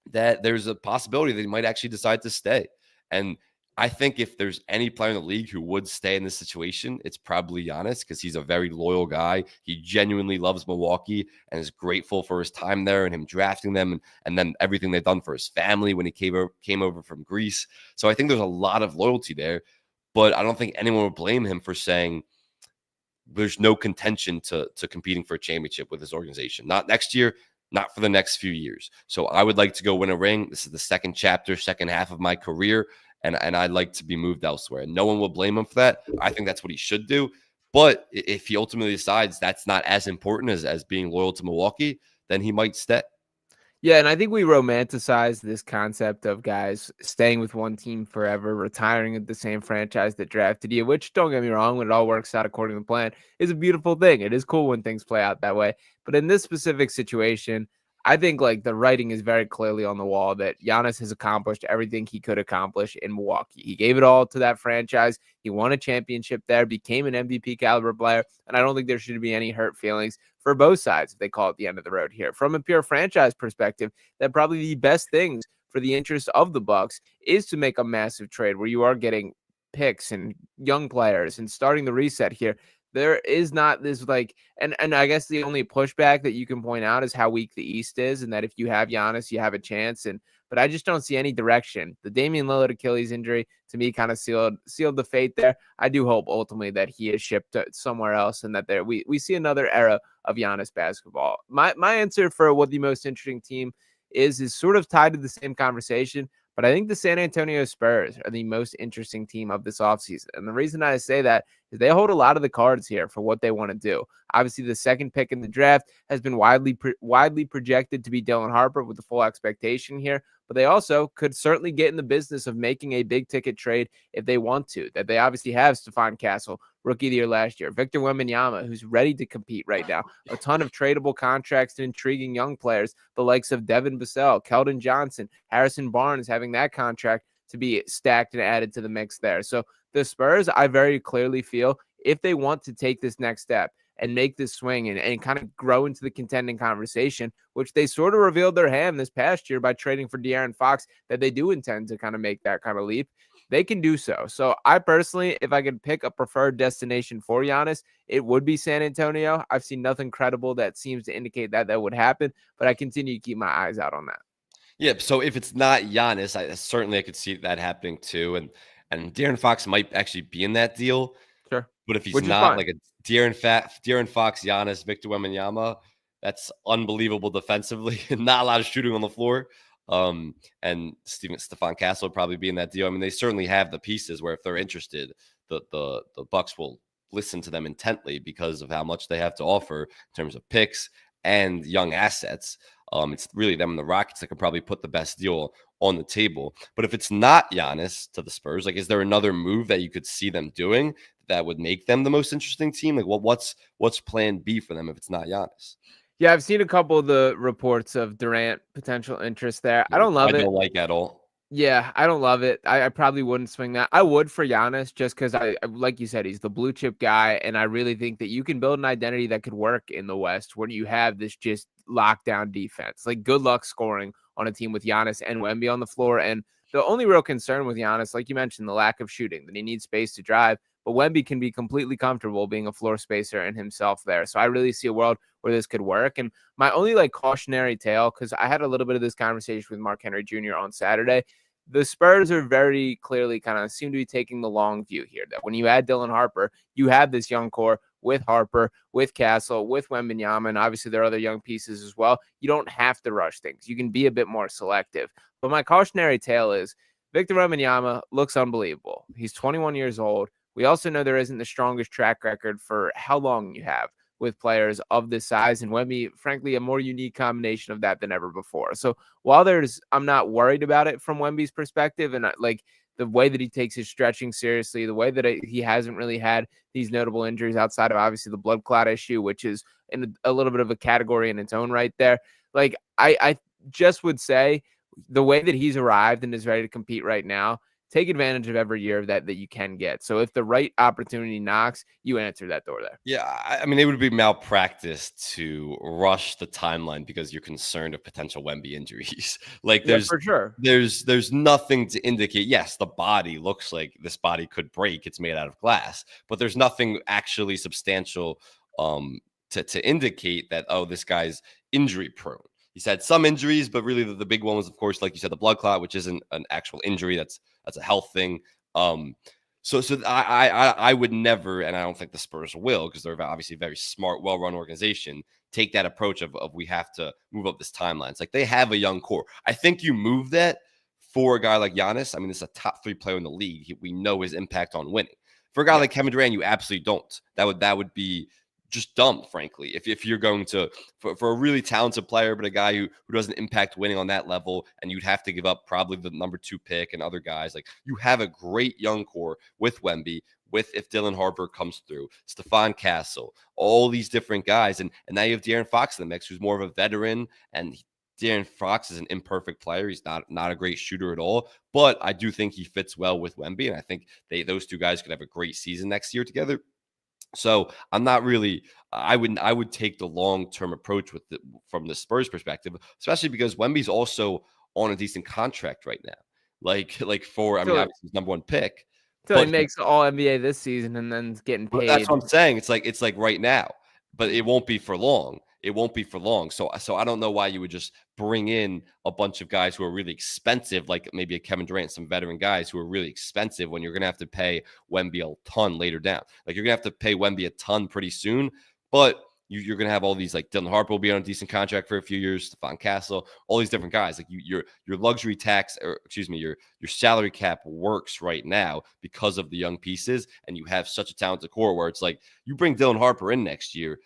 that there's a possibility that he might actually decide to stay. And I think if there's any player in the league who would stay in this situation, it's probably Giannis, because he's a very loyal guy. He genuinely loves Milwaukee and is grateful for his time there and him drafting them and then everything they've done for his family when he came over from Greece. So I think there's a lot of loyalty there, but I don't think anyone would blame him for saying there's no contention to competing for a championship with this organization. Not next year, not for the next few years. So I would like to go win a ring. This is the second half of my career, and I'd like to be moved elsewhere. And no one will blame him for that. I think that's what he should do. But if he ultimately decides that's not as important as being loyal to Milwaukee, then he might stay. Yeah, and I think we romanticize this concept of guys staying with one team forever, retiring at the same franchise that drafted you, which, don't get me wrong, when it all works out according to plan, is a beautiful thing. It is cool when things play out that way. But in this specific situation, I think like the writing is very clearly on the wall that Giannis has accomplished everything he could accomplish in Milwaukee. He gave it all to that franchise. He won a championship there, became an MVP caliber player, and I don't think there should be any hurt feelings for both sides if they call it the end of the road here. From a pure franchise perspective, that probably the best things for the interest of the Bucks is to make a massive trade where you are getting picks and young players and starting the reset here. There is not this like, and I guess the only pushback that you can point out is how weak the East is, and that if you have Giannis, you have a chance. but I just don't see any direction. The Damian Lillard Achilles injury to me kind of sealed the fate there. I do hope ultimately that he is shipped somewhere else and that we see another era of Giannis basketball. My answer for what the most interesting team is sort of tied to the same conversation, but I think the San Antonio Spurs are the most interesting team of this offseason. And the reason I say that is they hold a lot of the cards here for what they want to do. Obviously, the second pick in the draft has been widely projected to be Dylan Harper with the full expectation here, but they also could certainly get in the business of making a big ticket trade if they want to. That they obviously have Stephon Castle, rookie of the year last year, Victor Wembanyama, who's ready to compete right now, a ton of tradable contracts and intriguing young players, the likes of Devin Vassell, Keldon Johnson, Harrison Barnes having that contract to be stacked and added to the mix there. So the Spurs, I very clearly feel, if they want to take this next step and make this swing and kind of grow into the contending conversation, which they sort of revealed their hand this past year by trading for De'Aaron Fox, that they do intend to kind of make that kind of leap, they can do so. So I personally, if I could pick a preferred destination for Giannis, it would be San Antonio. I've seen nothing credible that seems to indicate that would happen, but I continue to keep my eyes out on that. Yeah, so if it's not Giannis, I could see that happening too. And De'Aaron Fox might actually be in that deal. Sure. But if he's Which is not, fine. like a De'Aaron Fox, Giannis, Victor Wembanyama, that's unbelievable defensively and not a lot of shooting on the floor. And Stephon Castle would probably be in that deal. I mean, they certainly have the pieces where if they're interested, the Bucks will listen to them intently because of how much they have to offer in terms of picks and young assets. It's really them and the Rockets that could probably put the best deal on the table. But if it's not Giannis to the Spurs, like, is there another move that you could see them doing that would make them the most interesting team? Like, what's plan B for them if it's not Giannis? Yeah, I've seen a couple of the reports of Durant potential interest there. I Yeah, don't I love it. don't like at all. Yeah, I don't love it. I probably wouldn't swing that. I would for Giannis just because like you said, he's the blue chip guy. And I really think that you can build an identity that could work in the West when you have this just lockdown defense. Like, good luck scoring on a team with Giannis and Wemby on the floor. And the only real concern with Giannis, like you mentioned, the lack of shooting, that he needs space to drive. But Wemby can be completely comfortable being a floor spacer and himself there. So I really see a world where this could work. And my only cautionary tale, because I had a little bit of this conversation with Mark Henry Jr. on Saturday, the Spurs are very clearly kind of seem to be taking the long view here, that when you add Dylan Harper, you have this young core with Harper, with Castle, with Wembanyama, and obviously there are other young pieces as well. You don't have to rush things. You can be a bit more selective. But my cautionary tale is Victor Wembanyama looks unbelievable. He's 21 years old. We also know there isn't the strongest track record for how long you have with players of this size, and Wemby, frankly, a more unique combination of that than ever before. So while I'm not worried about it from Wemby's perspective, and the way that he takes his stretching seriously, the way that he hasn't really had these notable injuries outside of obviously the blood clot issue, which is in a little bit of a category in its own right there. Like, I just would say the way that he's arrived and is ready to compete right now, take advantage of every year that you can get. So if the right opportunity knocks, you answer that door there. Yeah, I mean, it would be malpractice to rush the timeline because you're concerned of potential Wemby injuries. Like, Yeah, for sure. there's nothing to indicate. Yes, the body looks like this body could break. It's made out of glass, but there's nothing actually substantial to indicate that, oh, this guy's injury prone. He's had some injuries, but really the big one was, of course, like you said, the blood clot, which isn't an actual injury. That's a health thing. So I would never, and I don't think the Spurs will, because they're obviously a very smart, well-run organization, take that approach of we have to move up this timeline. It's like they have a young core. I think you move that for a guy like Giannis. I mean, this is a top 3 player in the league. We know his impact on winning. For a guy like Kevin Durant, you absolutely don't. That would be just dumb, frankly, if you're going to for a really talented player, but a guy who doesn't impact winning on that level, and you'd have to give up probably the number 2 pick and other guys. Like, you have a great young core with Wemby, with, if Dylan Harper comes through, Stephon Castle, all these different guys, and now you have De'Aaron Fox in the mix, who's more of a veteran, and De'Aaron Fox is an imperfect player. He's not a great shooter at all, but I do think he fits well with Wemby, and I think those two guys could have a great season next year together. So I'm not really. I would take the long-term approach from the Spurs perspective, especially because Wemby's also on a decent contract right now. Like for, I mean, obviously he's number 1 pick. So he makes all NBA this season and then getting paid. That's what I'm saying. It's like right now, but it won't be for long. it won't be for long. So I don't know why you would just bring in a bunch of guys who are really expensive, like maybe a Kevin Durant, some veteran guys who are really expensive when you're going to have to pay Wemby a ton later down. Like you're going to have to pay Wemby a ton pretty soon, but you're going to have all these, like Dylan Harper will be on a decent contract for a few years, Stephon Castle, all these different guys. Like your luxury tax, or excuse me, your salary cap works right now because of the young pieces, and you have such a talented core where it's like you bring Dylan Harper in next year,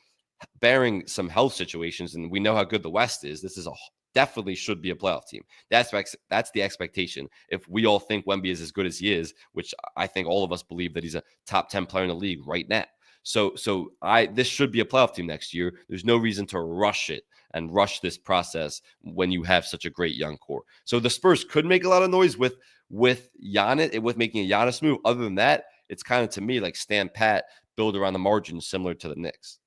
bearing some health situations, and we know how good the West is. This is definitely should be a playoff team. That's the expectation. If we all think Wemby is as good as he is, which I think all of us believe that he's a top 10 player in the league right now. So this should be a playoff team next year. There's no reason to rush it and rush this process when you have such a great young core. So the Spurs could make a lot of noise with Giannis, with making a Giannis move. Other than that, it's kind of, to me, like stand pat, build around the margins, similar to the Knicks.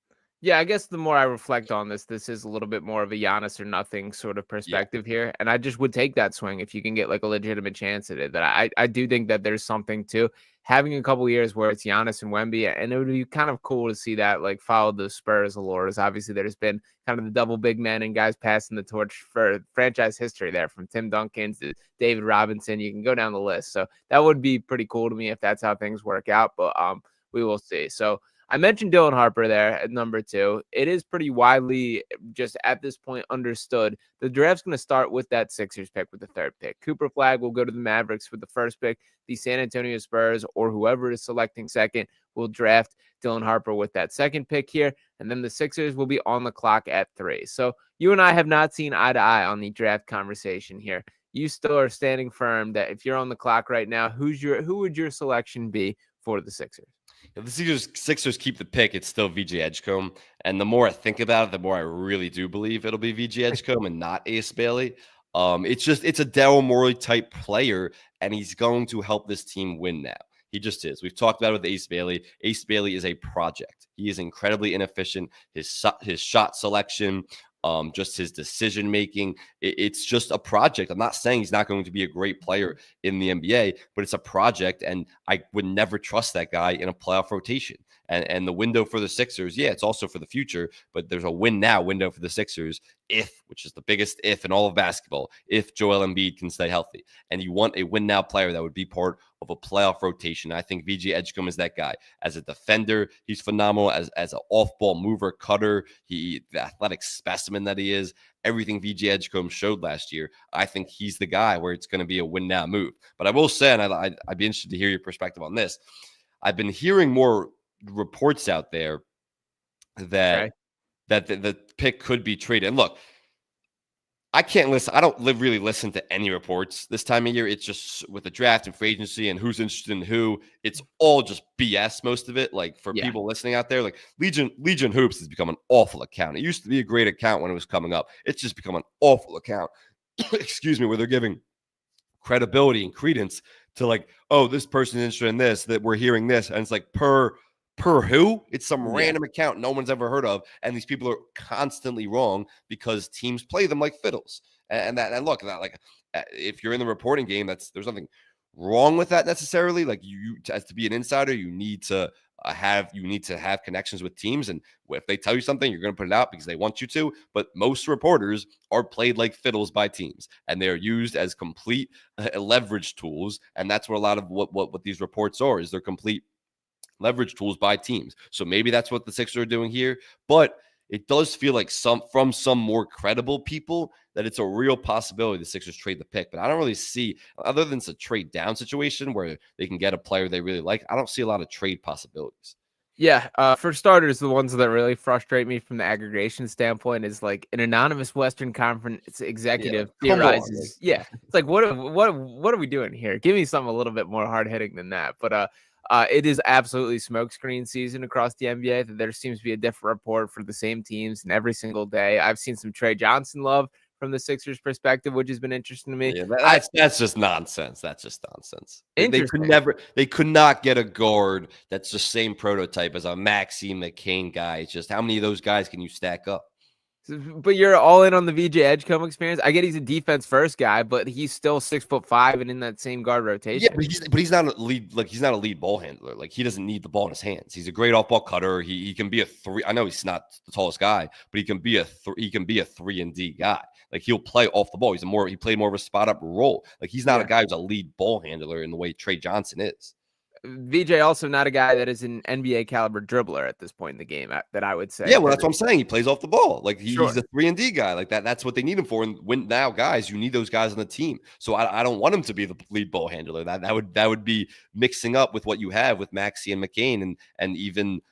Yeah, I guess the more I reflect on this is a little bit more of a Giannis or nothing sort of perspective here. And I just would take that swing if you can get like a legitimate chance at it. That I do think that there's something to having a couple years where it's Giannis and Wemby. And it would be kind of cool to see that like follow the Spurs allures. Obviously, there's been kind of the double big men and guys passing the torch for franchise history there, from Tim Duncan to David Robinson. You can go down the list. So that would be pretty cool to me if that's how things work out. But we will see. So I mentioned Dylan Harper there at number 2. It is pretty widely just at this point understood the draft's going to start with that Sixers pick with the 3rd pick. Cooper Flag will go to the Mavericks with the 1st pick. The San Antonio Spurs, or whoever is selecting second, will draft Dylan Harper with that 2nd pick here. And then the Sixers will be on the clock at 3. So you and I have not seen eye to eye on the draft conversation here. You still are standing firm that if you're on the clock right now, who would your selection be for the Sixers? If the Sixers keep the pick, it's still VJ Edgecombe. And the more I think about it, the more I really do believe it'll be VJ Edgecombe and not Ace Bailey. It's a Daryl Morey type player, and he's going to help this team win now. He just is. We've talked about it with Ace Bailey. Ace Bailey is a project. He is incredibly inefficient. His shot selection, just his decision making, it's just a project. I'm not saying he's not going to be a great player in the NBA, but it's a project, and I would never trust that guy in a playoff rotation. And the window for the Sixers, it's also for the future, but there's a win now window for the Sixers, which is the biggest if in all of basketball, if Joel Embiid can stay healthy. And you want a win now player that would be part of a playoff rotation. I think VJ Edgecombe is that guy. As a defender, he's phenomenal. As an off-ball mover, cutter, the athletic specimen that he is, everything VJ Edgecombe showed last year, I think he's the guy where it's going to be a win now move. But I will say, and I'd be interested to hear your perspective on this, I've been hearing more reports out there that the pick could be traded. And look, I can't listen. I don't really listen to any reports this time of year. It's just with the draft and free agency and who's interested in who. It's all just BS, most of it. Like for people listening out there, like Legion Hoops has become an awful account. It used to be a great account when it was coming up. It's just become an awful account. Excuse me, where they're giving credibility and credence to like, oh, this person is interested in this, that we're hearing this, and it's like per who? It's some random account no one's ever heard of, and these people are constantly wrong because teams play them like fiddles. And look, like if you're in the reporting game, there's nothing wrong with that necessarily. Like you as to be an insider, you need to have connections with teams, and if they tell you something, you're going to put it out because they want you to. But most reporters are played like fiddles by teams, and they are used as complete leverage tools, and that's what a lot of what these reports are, is they're complete leverage tools by teams. So maybe that's what the Sixers are doing here, but it does feel like some more credible people that it's a real possibility the Sixers trade the pick. But I don't really see, other than it's a trade down situation where they can get a player they really like, I don't see a lot of trade possibilities. Yeah, for starters, the ones that really frustrate me from the aggregation standpoint is like an anonymous Western Conference executive theorizes. It's like what are we doing here? Give me something a little bit more hard hitting than that. But it is absolutely smokescreen season across the NBA. That there seems to be a different report for the same teams, and every single day I've seen some Trey Johnson love from the Sixers perspective, which has been interesting to me. Yeah, that's just nonsense. That's just nonsense. They could not get a guard that's the same prototype as a Maxime McCain guy. It's just, how many of those guys can you stack up? But you're all in on the VJ Edgecombe experience. I get he's a defense first guy, but he's still 6'5" and in that same guard rotation. Yeah, but he's not a lead, like he's not a lead ball handler. Like he doesn't need the ball in his hands. He's a great off ball cutter. He can be a three. I know he's not the tallest guy, but he can be a 3-and-D guy. Like he'll play off the ball. He played more of a spot up role. Like he's not a guy who's a lead ball handler in the way Trey Johnson is. VJ also not a guy that is an NBA caliber dribbler at this point in the game that I would say. Yeah, well, that's what I'm saying. He plays off the ball. Like Sure. he's a 3-and-D guy. Like that's what they need him for. And when now, guys, you need those guys on the team. So I don't want him to be the lead ball handler. That would be mixing up with what you have with Maxey and McCain and even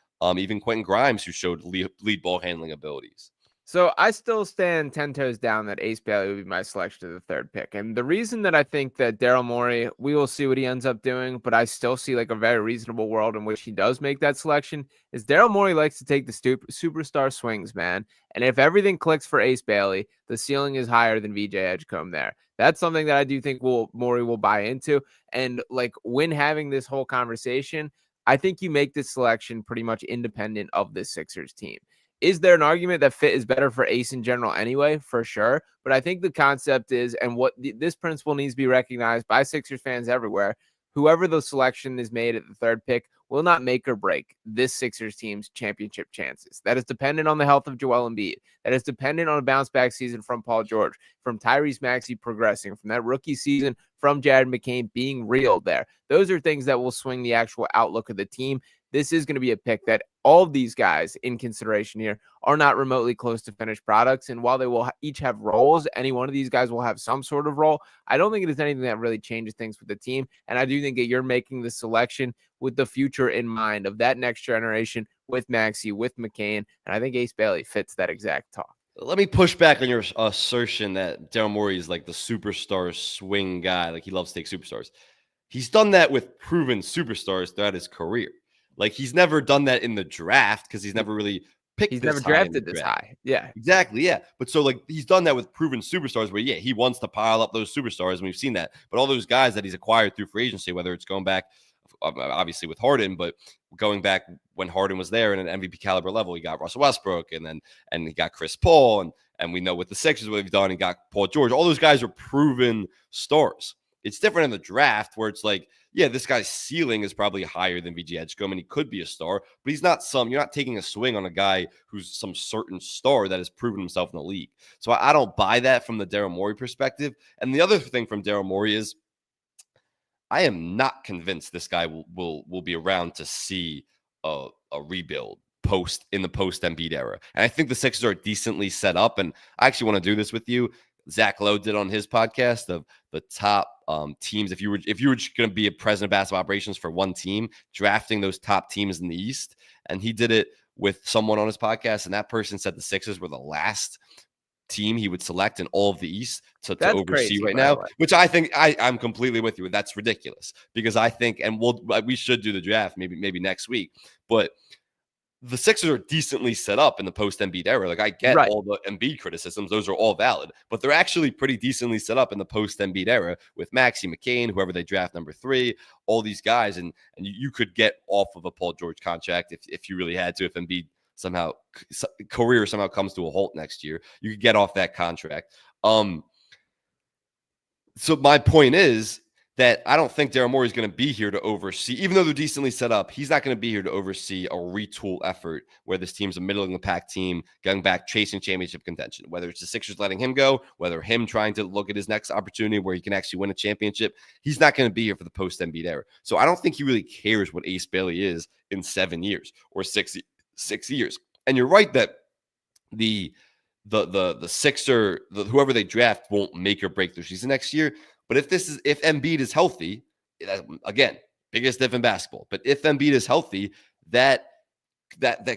Quentin Grimes, who showed lead ball handling abilities. So I still stand 10 toes down that Ace Bailey would be my selection to the third pick. And the reason that I think that Daryl Morey, we will see what he ends up doing, but I still see like a very reasonable world in which he does make that selection, is Daryl Morey likes to take the superstar swings, man. And if everything clicks for Ace Bailey, the ceiling is higher than VJ Edgecombe there. That's something that I do think Morey will buy into. And like when having this whole conversation, I think you make this selection pretty much independent of the Sixers team. Is there an argument that fit is better for Ace in general anyway? For sure. But I think the concept is, and what this principle needs to be recognized by Sixers fans everywhere, whoever the selection is made at the third pick will not make or break this Sixers team's championship chances. That is dependent on the health of Joel Embiid. That is dependent on a bounce back season from Paul George, from Tyrese Maxey progressing, from that rookie season, from Jared McCain being real there. Those are things that will swing the actual outlook of the team. This is going to be a pick that all of these guys in consideration here are not remotely close to finished products. And while they will each have roles, any one of these guys will have some sort of role. I don't think it is anything that really changes things with the team. And I do think that you're making the selection with the future in mind of that next generation with Maxey, with McCain. And I think Ace Bailey fits that exact talk. Let me push back on your assertion that Daryl Morey is like the superstar swing guy. Like he loves to take superstars. He's done that with proven superstars throughout his career. Like he's never done that in the draft because he's never really picked. He's never drafted this high. Yeah, exactly. Yeah, but so like he's done that with proven superstars where he wants to pile up those superstars, and we've seen that. But all those guys that he's acquired through free agency, whether it's going back, obviously with Harden, but going back when Harden was there in an MVP caliber level, he got Russell Westbrook, and he got Chris Paul, and we know with the Sixers what they've done. He got Paul George. All those guys are proven stars. It's different in the draft where it's like, yeah, this guy's ceiling is probably higher than VJ Edgecombe, and he could be a star, but he's not you're not taking a swing on a guy who's some certain star that has proven himself in the league. So I don't buy that from the Daryl Morey perspective. And the other thing from Daryl Morey is I am not convinced this guy will be around to see a rebuild in the post Embiid era. And I think the Sixers are decently set up. And I actually want to do this with you. Zach Lowe did on his podcast of the top teams. If you were just going to be a president of basketball operations for one team, drafting those top teams in the East, and he did it with someone on his podcast, and that person said the Sixers were the last team he would select in all of the East to oversee crazy, right now, which I think I'm completely with you. That's ridiculous because I think, and we should do the draft maybe next week, but the Sixers are decently set up in the post-Embiid era. Like I get all the Embiid criticisms; those are all valid, but they're actually pretty decently set up in the post-Embiid era with Maxey, McCain, whoever they draft number 3, all these guys, and you could get off of a Paul George contract if you really had to. If Embiid career somehow comes to a halt next year, you could get off that contract. So my point is that I don't think Daryl Morey is going to be here to oversee, even though they're decently set up. He's not going to be here to oversee a retool effort where this team's a middle of the pack team going back, chasing championship contention, whether it's the Sixers letting him go, whether him trying to look at his next opportunity where he can actually win a championship. He's not going to be here for the post-Embiid era. So I don't think he really cares what Ace Bailey is in 7 years or 6 years. And you're right that the Sixer, whoever they draft won't make or break their season next year. But if Embiid is healthy, again, biggest if in basketball. But if Embiid is healthy, that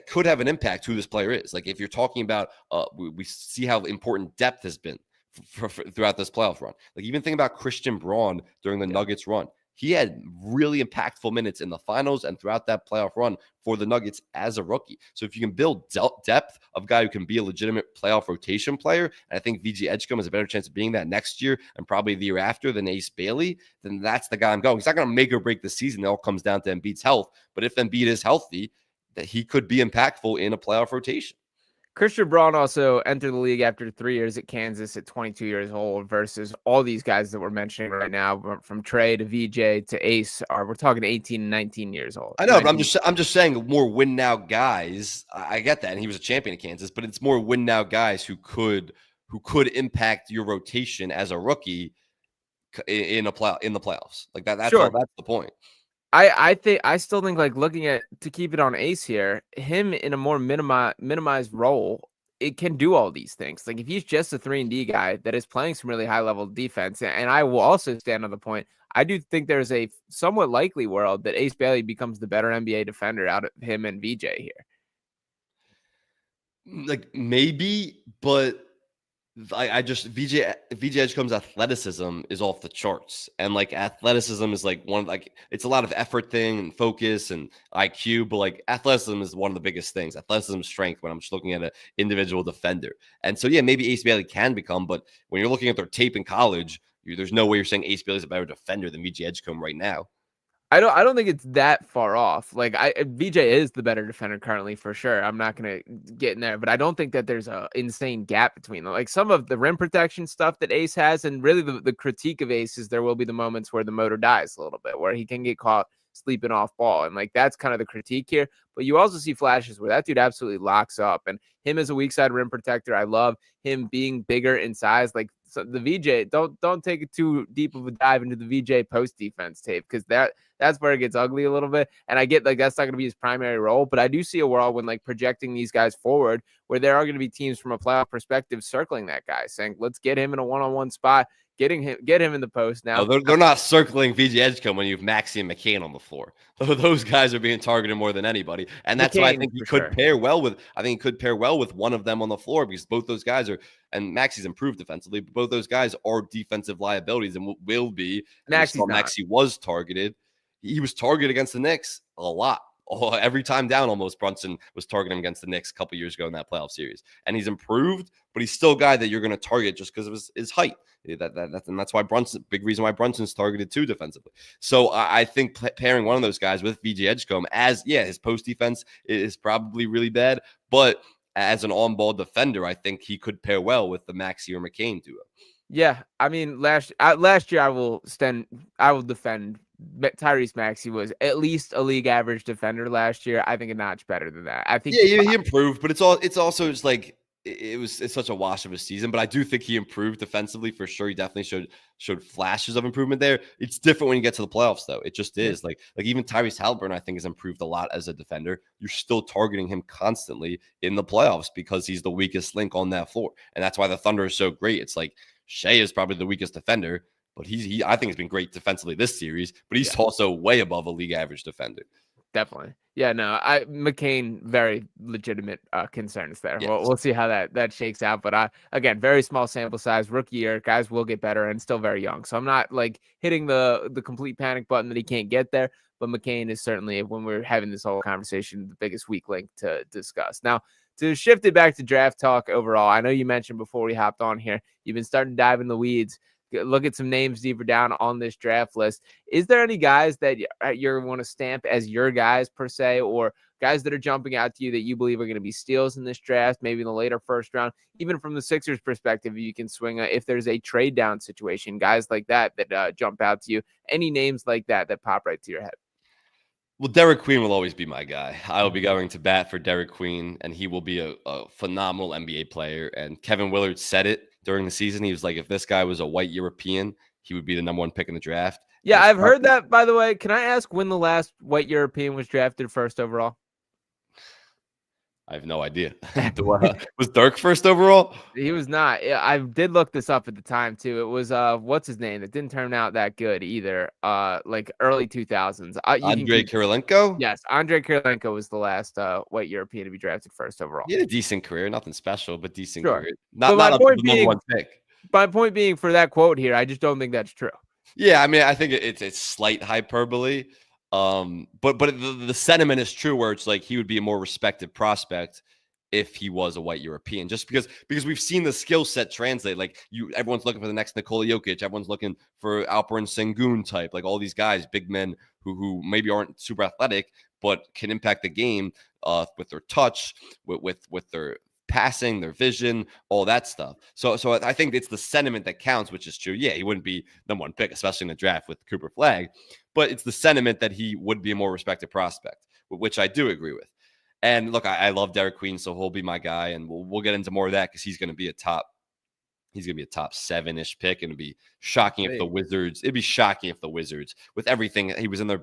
could have an impact who this player is. Like if you're talking about, we see how important depth has been throughout this playoff run. Like even think about Christian Braun during the Nuggets run. He had really impactful minutes in the finals and throughout that playoff run for the Nuggets as a rookie. So if you can build depth of a guy who can be a legitimate playoff rotation player, and I think VJ Edgecombe has a better chance of being that next year and probably the year after than Ace Bailey, then that's the guy I'm going. He's not going to make or break the season. It all comes down to Embiid's health. But if Embiid is healthy, that he could be impactful in a playoff rotation. Christian Braun also entered the league after 3 years at Kansas at 22 years old versus all these guys that we're mentioning right now, from Trey to VJ to Ace, we're talking 18 and 19 years old. I know, but I'm just saying more win now guys. I get that, and he was a champion in Kansas, but it's more win now guys who could impact your rotation as a rookie in the playoffs. Like that. That's all. Sure. That's the point. I still think, like, looking at, to keep it on Ace here, him in a more minimized role, it can do all these things. Like, if he's just a 3-and-D guy that is playing some really high level defense, and I will also stand on the point, I do think there's a somewhat likely world that Ace Bailey becomes the better NBA defender out of him and VJ here. Like maybe, but I just VJ Edgecombe's athleticism is off the charts, and like athleticism is like like it's a lot of effort thing and focus and IQ, but like athleticism is one of the biggest things. Athleticism, strength. When I'm just looking at an individual defender, and so yeah, maybe Ace Bailey can become, but when you're looking at their tape in college, there's no way you're saying Ace Bailey's a better defender than VJ Edgecombe right now. I don't think it's that far off. Like, VJ is the better defender currently for sure. I'm not gonna get in there, but I don't think that there's a insane gap between them. Like, some of the rim protection stuff that Ace has, and really the critique of Ace is there will be the moments where the motor dies a little bit, where he can get caught sleeping off ball, and like that's kind of the critique here. But you also see flashes where that dude absolutely locks up, and him as a weak side rim protector, I love him being bigger in size. Like, so the VJ, don't take it too deep of a dive into the VJ post defense tape, because that's where it gets ugly a little bit. And I get, like, that's not going to be his primary role, but I do see a world when, like, projecting these guys forward where there are going to be teams from a playoff perspective circling that guy, saying, let's get him in a one-on-one spot, get him in the post now. No, they're not circling VJ Edgecombe when you have Maxey and McCain on the floor. Those guys are being targeted more than anybody, and that's why I think he could pair well with. I think he could pair well with one of them on the floor, because both those guys are, and Maxey's improved defensively, but both those guys are defensive liabilities and will be. Maxey was targeted. He was targeted against the Knicks a lot. Every time down, almost, Brunson was targeting against the Knicks a couple years ago in that playoff series. And he's improved, but he's still a guy that you're going to target just because of his height. And that's why big reason why Brunson's targeted too defensively. So I think pairing one of those guys with VJ Edgecombe, his post defense is probably really bad, but as an on-ball defender, I think he could pair well with the Maxey or McCain duo. Yeah, I mean, last year I will defend Tyrese Maxey was at least a league average defender last year. I think a notch better than that. I think he improved, but it's also just like it's such a wash of a season. But I do think he improved defensively for sure. He definitely showed flashes of improvement there. It's different when you get to the playoffs, though. It just is. Like even Tyrese Halliburton, I think, has improved a lot as a defender. You're still targeting him constantly in the playoffs because he's the weakest link on that floor, and that's why the Thunder is so great. It's like Shea is probably the weakest defender, but I think he's been great defensively this series, but he's also way above a league average defender. Definitely. Yeah, no, McCain, very legitimate concerns there. Yes. We'll see how that shakes out. But again, very small sample size, rookie year, guys will get better and still very young. So I'm not like hitting the complete panic button that he can't get there. But McCain is certainly, when we're having this whole conversation, the biggest weak link to discuss. Now, to shift it back to draft talk overall, I know you mentioned before we hopped on here, you've been starting to dive in the weeds, look at some names deeper down on this draft list. Is there any guys that you want to stamp as your guys per se, or guys that are jumping out to you that you believe are going to be steals in this draft, maybe in the later first round? Even from the Sixers perspective, you can swing if there's a trade down situation, guys like that jump out to you. Any names like that pop right to your head? Well, Derek Queen will always be my guy. I will be going to bat for Derek Queen, and he will be a phenomenal NBA player. And Kevin Willard said it during the season. He was like, if this guy was a white European, he would be the #1 pick in the draft. Yeah, I've heard that, by the way. Can I ask when the last white European was drafted first overall? I have no idea. Was Dirk first overall? He was not. I did look this up at the time too. It was what's his name? It didn't turn out that good either. Like early 2000s. Andrei Kirilenko? Yes, Andrei Kirilenko was the last white European to be drafted first overall. He had a decent career, nothing special, but decent career. Not a #1 pick. My point being, for that quote here, I just don't think that's true. Yeah, I mean, I think it's slight hyperbole. But the sentiment is true, where it's like he would be a more respected prospect if he was a white European, just because we've seen the skill set translate. Like everyone's looking for the next Nikola Jokic, everyone's looking for Alperen Sengun type, like all these guys, big men who maybe aren't super athletic but can impact the game with their touch, with their passing, their vision, all that stuff. So I think it's the sentiment that counts, which is true. Yeah, he wouldn't be number one pick, especially in the draft with Cooper Flagg, but it's the sentiment that he would be a more respected prospect, which I do agree with. And look, I love Derek Queen, so he'll be my guy, and we'll get into more of that because he's going to be a top 7-ish pick, and it'd be shocking if the Wizards. It'd be shocking if the Wizards, with everything he was in their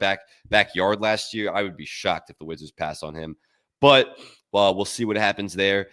backyard last year, I would be shocked if the Wizards pass on him. But we'll see what happens there.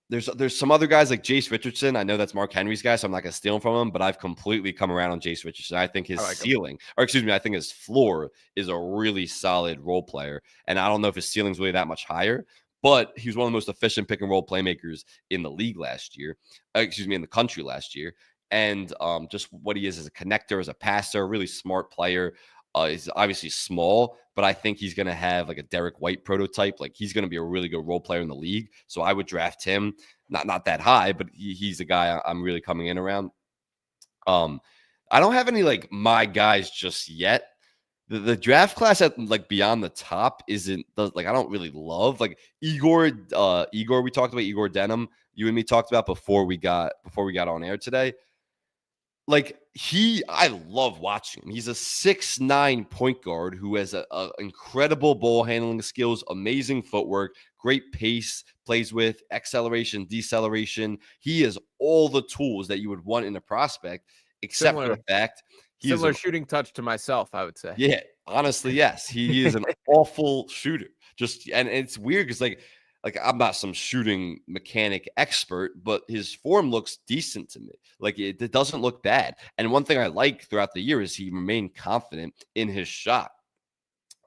There's some other guys like Jace Richardson. I know that's Mark Henry's guy, so I'm not going to steal him from him, but I've completely come around on Jace Richardson. I think his ceiling, or excuse me, I think his floor is a really solid role player. And I don't know if his ceiling's really that much higher, but he was one of the most efficient pick and roll playmakers in the league last year. In the country last year. And just what he is as a connector, as a passer, really smart player. He's obviously small, but I think he's going to have like a Derek White prototype. Like he's going to be a really good role player in the league. So I would draft him. Not that high, but he's a guy I'm really coming in around. I don't have any like my guys just yet. The draft class at like beyond the top isn't like I don't really love like Igor. We talked about Igor Denham. You and me talked about before we got on air today. Like I love watching him. He's a 6'9" point guard who has a incredible ball handling skills, amazing footwork, great pace, plays with acceleration, deceleration. He has all the tools that you would want in a prospect, except for the fact similar shooting touch to myself, I would say. Yeah, honestly, yes. He is an awful shooter. And it's weird because like I'm not some shooting mechanic expert, but his form looks decent to me. Like it doesn't look bad. And one thing I like throughout the year is he remained confident in his shot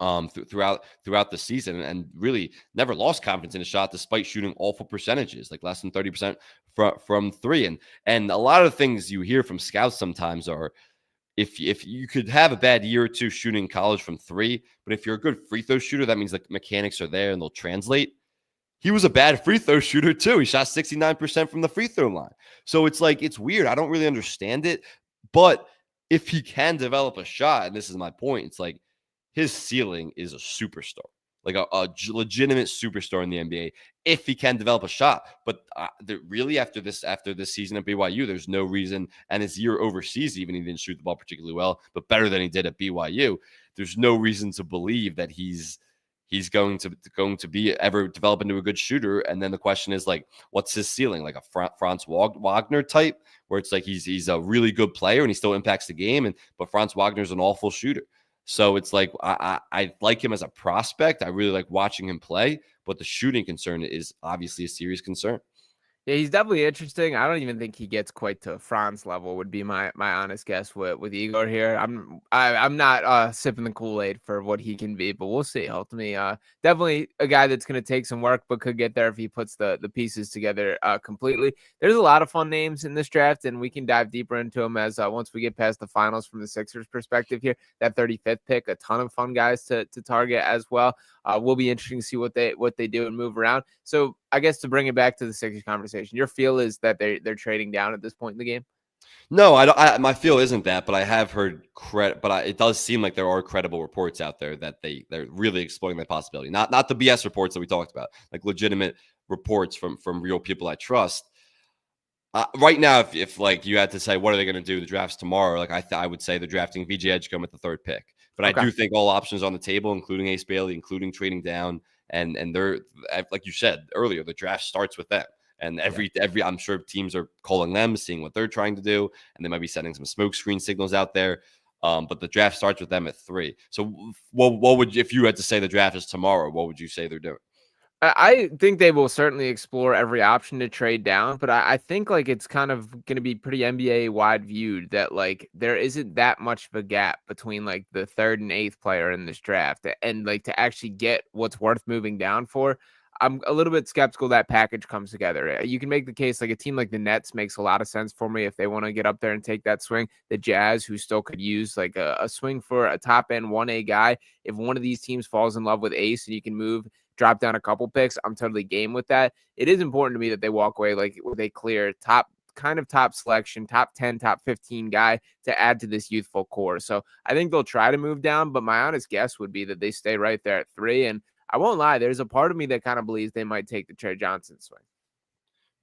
throughout the season, and really never lost confidence in his shot despite shooting awful percentages, like less than 30% from three. And a lot of things you hear from scouts sometimes are if you could have a bad year or two shooting college from three, but if you're a good free throw shooter, that means the mechanics are there and they'll translate. He was a bad free throw shooter too. He shot 69% from the free throw line. So it's like, it's weird. I don't really understand it. But if he can develop a shot, and this is my point, it's like his ceiling is a superstar, like a legitimate superstar in the NBA if he can develop a shot. But really, after this season at BYU, there's no reason, and his year overseas, even he didn't shoot the ball particularly well, but better than he did at BYU. There's no reason to believe that he's going to be ever develop into a good shooter. And then the question is like, what's his ceiling? Like a Franz Wagner type, where it's like he's a really good player and he still impacts the game, but Franz Wagner's an awful shooter. So it's like I like him as a prospect. I really like watching him play, but the shooting concern is obviously a serious concern. Yeah, he's definitely interesting. I don't even think he gets quite to Franz level, would be my honest guess with Igor here. I'm not sipping the Kool-Aid for what he can be, but we'll see. Ultimately, definitely a guy that's going to take some work, but could get there if he puts the pieces together completely. There's a lot of fun names in this draft, and we can dive deeper into them as once we get past the finals from the Sixers perspective here. That 35th pick, a ton of fun guys to target as well. Will be interesting to see what they do and move around. So I guess to bring it back to the Sixers conversation, your feel is that they're trading down at this point in the game? No, my feel isn't that, but I have heard it does seem like there are credible reports out there that they're really exploring that possibility. Not the BS reports that we talked about, like legitimate reports from real people I trust. Right now, if like you had to say what are they going to do, the draft's tomorrow, like I would say they're drafting VJ Edgecombe at the 3rd pick. But okay. I do think all options on the table, including Ace Bailey, including trading down, and they're like you said earlier, the draft starts with them. And every I'm sure teams are calling them, seeing what they're trying to do, and they might be sending some smoke screen signals out there. But the draft starts with them at 3. So what would, if you had to say the draft is tomorrow, what would you say they're doing? I think they will certainly explore every option to trade down, but I think like it's kind of going to be pretty NBA wide viewed that like there isn't that much of a gap between like the 3rd and 8th player in this draft, and like to actually get what's worth moving down for. I'm a little bit skeptical that package comes together. You can make the case like a team like the Nets makes a lot of sense for me if they want to get up there and take that swing. The Jazz, who still could use like a swing for a top end 1A guy. If one of these teams falls in love with Ace and you can drop down a couple picks, I'm totally game with that. It is important to me that they walk away like with a clear top selection, top 10, top 15 guy to add to this youthful core. So I think they'll try to move down, but my honest guess would be that they stay right there at 3. And I won't lie, there's a part of me that kind of believes they might take the Trey Johnson swing.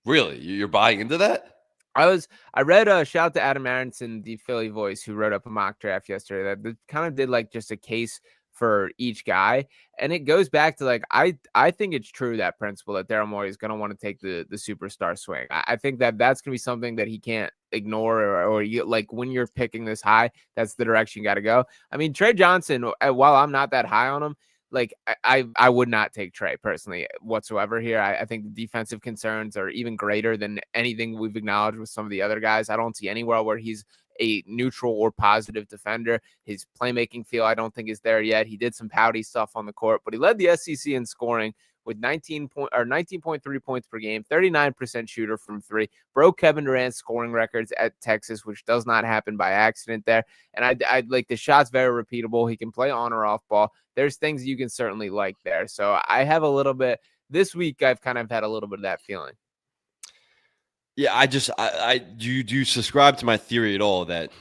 Really? You're buying into that? I read a shout out to Adam Aronson, the Philly voice, who wrote up a mock draft yesterday that kind of did like just a case for each guy. And it goes back to like I think it's true, that principle that Daryl Morey is going to want to take the superstar swing. I think that that's going to be something that he can't ignore, or you, like when you're picking this high, that's the direction you got to go. I mean, Trey Johnson, while I'm not that high on him, like I would not take Trey personally whatsoever here. I think the defensive concerns are even greater than anything we've acknowledged with some of the other guys. I don't see anywhere where he's a neutral or positive defender. His playmaking feel, I don't think, is there yet. He did some pouty stuff on the court, but he led the SEC in scoring with 19.3 points per game, 39% shooter from three, broke Kevin Durant's scoring records at Texas, which does not happen by accident there. And I like the shot's very repeatable. He can play on or off ball. There's things you can certainly like there. So I have a little bit this week. I've kind of had a little bit of that feeling. Yeah, I do you subscribe to my theory at all that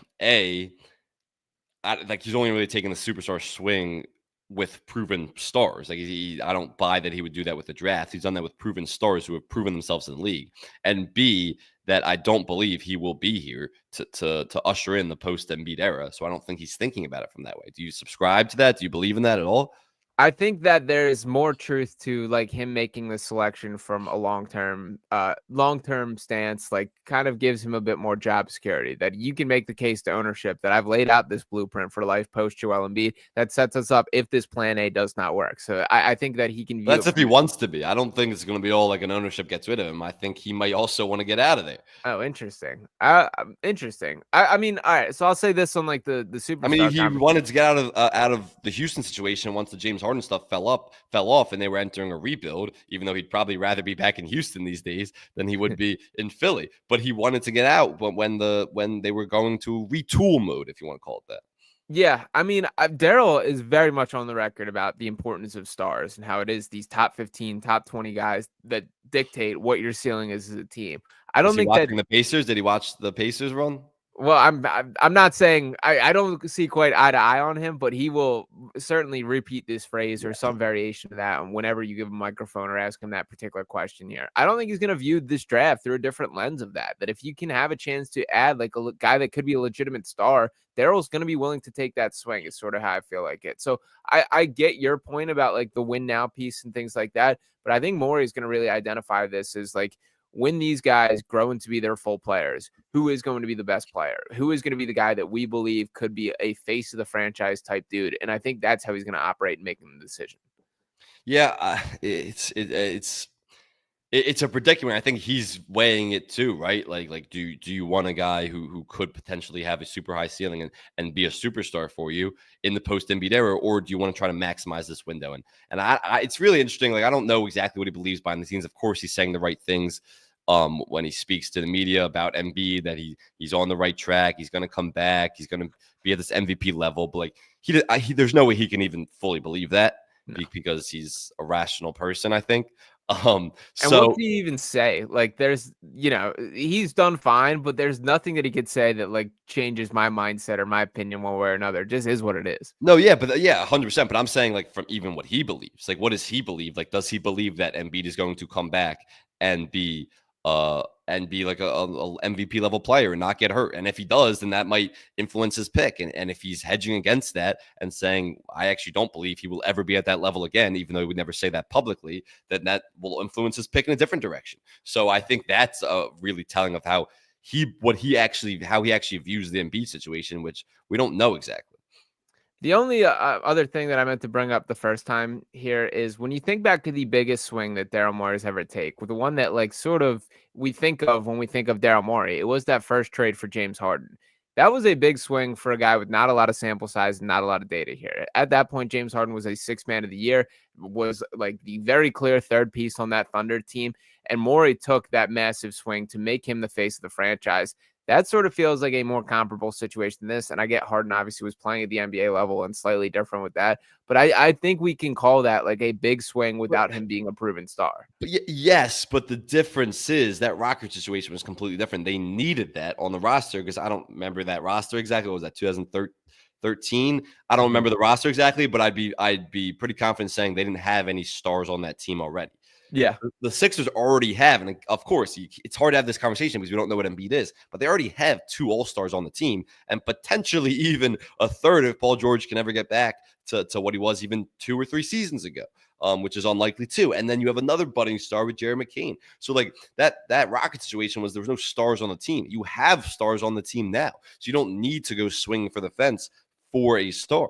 like he's only really taking the superstar swing with proven stars. Like I don't buy that he would do that with the draft. He's done that with proven stars who have proven themselves in the league. And B, that I don't believe he will be here to usher in the post Embiid era. So I don't think he's thinking about it from that way. Do you subscribe to that? Do you believe in that at all? I think that there is more truth to like him making the selection from a long-term stance, like kind of gives him a bit more job security, that you can make the case to ownership that I've laid out this blueprint for life post Joel Embiid that sets us up if this plan A does not work. So I think that he can view That's if he wants to be. I don't think it's going to be all like an ownership gets rid of him. I think he might also want to get out of there. Oh, interesting. Interesting. I mean, all right. So I'll say this on like the superstar. I mean, he wanted to get out of the Houston situation once the James Harden stuff fell off, and they were entering a rebuild. Even though he'd probably rather be back in Houston these days than he would be in Philly, but he wanted to get out. But when they were going to retool mode, if you want to call it that. Yeah, I mean, Daryl is very much on the record about the importance of stars and how it is these top 15, top 20 guys that dictate what your ceiling is as a team. I don't think watching the Pacers. Did he watch the Pacers run? Well, I'm not saying I don't see quite eye to eye on him, but he will certainly repeat this phrase or some variation of that whenever you give him a microphone or ask him that particular question here. I don't think he's going to view this draft through a different lens of that. That if you can have a chance to add like a guy that could be a legitimate star, Daryl's going to be willing to take that swing. Is sort of how I feel like it. So I get your point about like the win now piece and things like that, but I think Morey is going to really identify this as like, when these guys grow into be their full players, who is going to be the best player? Who is going to be the guy that we believe could be a face of the franchise type dude? And I think that's how he's going to operate in making the decision. Yeah, it's a predicament. I think he's weighing it too, right? Like do you want a guy who could potentially have a super high ceiling and be a superstar for you in the post Embiid era, or do you want to try to maximize this window? And I it's really interesting. Like I don't know exactly what he believes behind the scenes. Of course, he's saying the right things when he speaks to the media about Embiid, that he's on the right track. He's going to come back. He's going to be at this MVP level. But like there's no way he can even fully believe that because he's a rational person, I think. And what do you even say? Like, there's, he's done fine, but there's nothing that he could say that like changes my mindset or my opinion one way or another. It just is what it is. No, yeah, but yeah, 100%. But I'm saying like from even what he believes, like what does he believe? Like, does he believe that Embiid is going to come back and be like a MVP level player and not get hurt? And if he does, then that might influence his pick. And if he's hedging against that and saying, I actually don't believe he will ever be at that level again, even though he would never say that publicly, then that will influence his pick in a different direction. So I think that's really telling of how he actually views the Embiid situation, which we don't know exactly. The only other thing that I meant to bring up the first time here is when you think back to the biggest swing that Daryl Morey's ever take, with the one that like sort of we think of when we think of Daryl Morey, it was that first trade for James Harden. That was a big swing for a guy with not a lot of sample size and not a lot of data here. At that point, James Harden was a sixth man of the year, was like the very clear third piece on that Thunder team. And Morey took that massive swing to make him the face of the franchise. That sort of feels like a more comparable situation than this. And I get Harden obviously was playing at the NBA level and slightly different with that. But I think we can call that like a big swing without him being a proven star. But yes, but the difference is that Rockets situation was completely different. They needed that on the roster because I don't remember that roster exactly. What was that, 2013? I don't remember the roster exactly, but I'd be pretty confident saying they didn't have any stars on that team already. Yeah. The Sixers already have, and of course, it's hard to have this conversation because we don't know what Embiid is, but they already have 2 All-Stars on the team and potentially even a third if Paul George can ever get back to what he was even 2 or 3 seasons ago, which is unlikely too. And then you have another budding star with Jerry McCain. So like that Rocket situation was there was no stars on the team. You have stars on the team now, so you don't need to go swing for the fence for a star.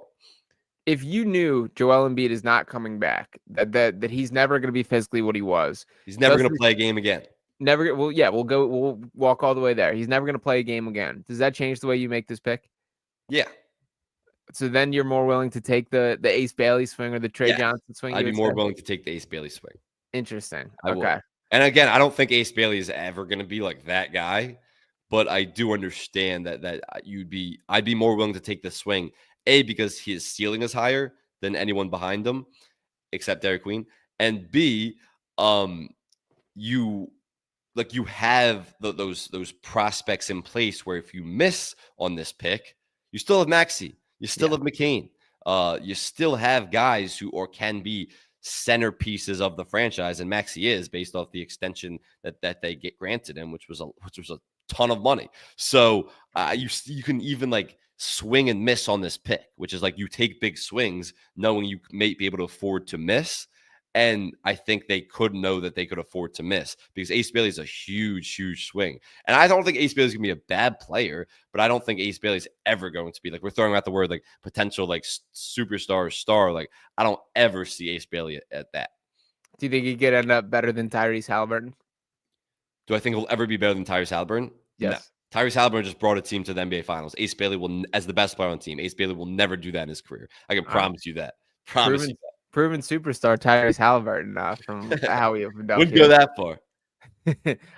If you knew Joel Embiid is not coming back, that he's never going to be physically what he was, He's never going to play a game again. Never. Well, yeah, we'll walk all the way there. He's never going to play a game again. Does that change the way you make this pick? Yeah. So then you're more willing to take the Ace Bailey swing or the Trey Johnson swing? I'd be more willing to take the Ace Bailey swing. Interesting. I would. And again, I don't think Ace Bailey is ever going to be like that guy, but I do understand that I'd be more willing to take the swing. A, because his ceiling is higher than anyone behind him, except Derek Queen, and B, you have those prospects in place where if you miss on this pick, you still have Maxey, you still have McCain, you still have guys who can be centerpieces of the franchise, and Maxey is based off the extension that they get granted him, which was a ton of money. So you can even like swing and miss on this pick, which is like you take big swings knowing you may be able to afford to miss. And I think they could know that they could afford to miss because Ace Bailey is a huge, huge swing. And I don't think Ace Bailey is going to be a bad player, but I don't think Ace Bailey is ever going to be like, we're throwing out the word like potential like superstar or star. Like I don't ever see Ace Bailey at that. Do you think he could end up better than Tyrese Halliburton? Do I think he'll ever be better than Tyrese Halliburton? Yes. No. Tyrese Halliburton just brought a team to the NBA Finals. Ace Bailey will, as the best player on the team, Ace Bailey will never do that in his career. I can promise you that. Proven superstar Tyrese Halliburton from how we have done. Wouldn't go that far.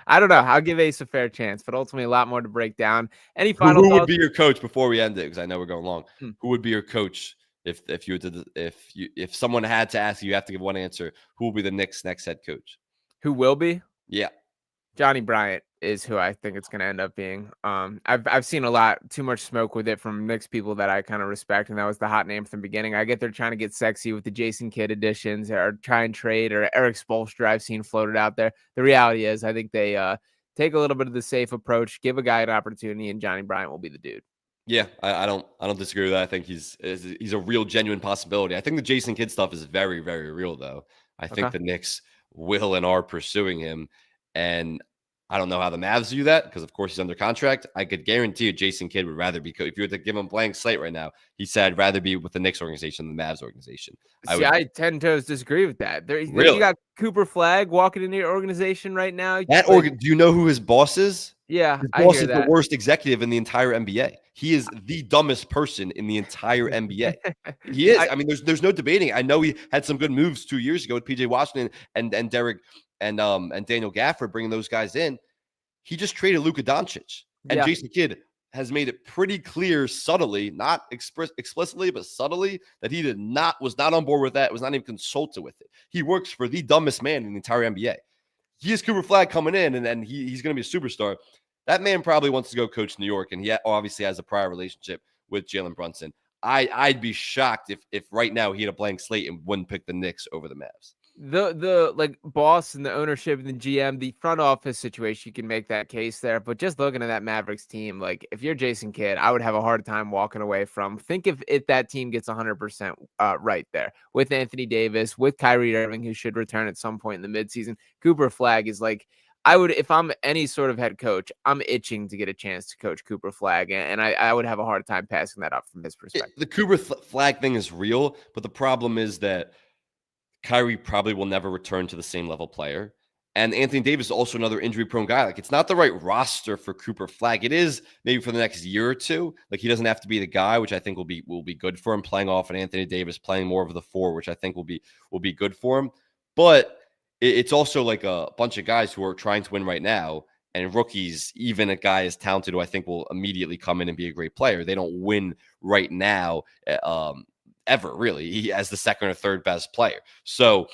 I don't know. I'll give Ace a fair chance, but ultimately a lot more to break down. Any final thoughts? Who would be your coach before we end it? Because I know we're going long. Who would be your coach if someone had to ask you have to give one answer? Who will be the Knicks' next head coach? Who will be? Yeah. Johnny Bryant is who I think it's going to end up being. I've seen a lot too much smoke with it from Knicks people that I kind of respect, and that was the hot name from the beginning. I get they're trying to get sexy with the Jason Kidd additions, or try and trade, or Eric Spoelstra I've seen floated out there. The reality is, I think they take a little bit of the safe approach, give a guy an opportunity, and Johnny Bryant will be the dude. Yeah, I don't disagree with that. I think he's a real genuine possibility. I think the Jason Kidd stuff is very, very real, though. I think the Knicks will and are pursuing him. And I don't know how the Mavs do that because, of course, he's under contract. I could guarantee you Jason Kidd would rather be if you were to give him a blank slate right now, he said I'd rather be with the Knicks organization than the Mavs organization. I tend to disagree with that. Really? You got Cooper Flagg walking into your organization right now. Do you know who his boss is? Yeah, his boss is the worst executive in the entire NBA. He is the dumbest person in the entire NBA. He is. I mean, there's no debating. I know he had some good moves 2 years ago with PJ Washington and Derek and Daniel Gafford bringing those guys in. He just traded Luka Doncic, and Jason Kidd has made it pretty clear subtly, not explicitly, but subtly, that he was not on board with that, was not even consulted with it. He works for the dumbest man in the entire NBA. He has Cooper Flagg coming in, and he's going to be a superstar. That man probably wants to go coach New York, and he obviously has a prior relationship with Jalen Brunson. I'd be shocked if right now he had a blank slate and wouldn't pick the Knicks over the Mavs. The like boss and the ownership and the GM, the front office situation, you can make that case there. But just looking at that Mavericks team, like if you're Jason Kidd, I would have a hard time walking away from. Think if that team gets 100% right there with Anthony Davis, with Kyrie Irving, who should return at some point in the midseason. Cooper Flagg is like, I would, if I'm any sort of head coach, I'm itching to get a chance to coach Cooper Flagg, and I would have a hard time passing that up from his perspective. The Cooper Flagg thing is real, but the problem is that Kyrie probably will never return to the same level player. And Anthony Davis is also another injury-prone guy. Like, it's not the right roster for Cooper Flagg. It is maybe for the next year or two. Like, he doesn't have to be the guy, which I think will be good for him, playing off an Anthony Davis, playing more of the four, which I think will be good for him. But it's also like a bunch of guys who are trying to win right now, and rookies, even a guy as talented who I think will immediately come in and be a great player. They don't win right now, ever really, as the second or third best player. So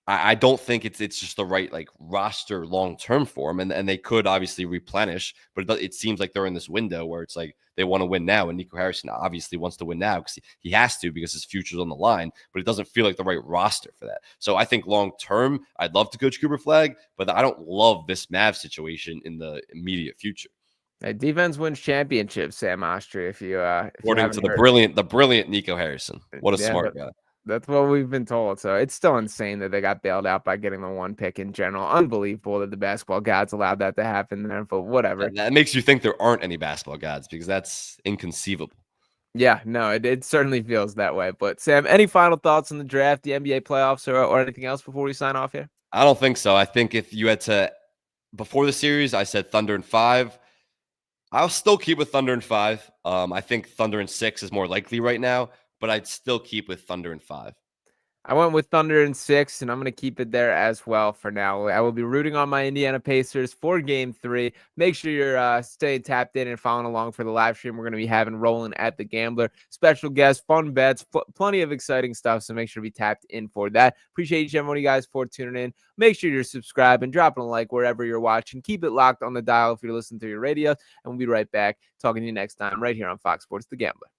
I don't think it's just the right like roster long term for them, and they could obviously replenish, but it seems like they're in this window where it's like they want to win now. And Nico Harrison obviously wants to win now because he has to, because his future's on the line, but it doesn't feel like the right roster for that. So I think long term, I'd love to coach Cooper Flag, but I don't love this Mavs situation in the immediate future. Defense wins championships, Sam Oshtry. According to the brilliant Nico Harrison. What a smart guy. That's what we've been told. So it's still insane that they got bailed out by getting the 1 pick in general. Unbelievable that the basketball gods allowed that to happen there, but whatever. That makes you think there aren't any basketball gods, because that's inconceivable. Yeah, no, it certainly feels that way. But Sam, any final thoughts on the draft, the NBA playoffs, or anything else before we sign off here? I don't think so. I think if you had to, before the series, I said Thunder in 5. I'll still keep with Thunder in 5. I think Thunder in 6 is more likely right now, but I'd still keep with Thunder in 5. I went with Thunder in 6, and I'm going to keep it there as well for now. I will be rooting on my Indiana Pacers for Game 3. Make sure you're staying tapped in and following along for the live stream we're going to be having rolling at the Gambler. Special guests, fun bets, plenty of exciting stuff, so make sure to be tapped in for that. Appreciate each and every one of you guys for tuning in. Make sure you're subscribed and dropping a like wherever you're watching. Keep it locked on the dial if you're listening to your radio, and we'll be right back talking to you next time right here on Fox Sports The Gambler.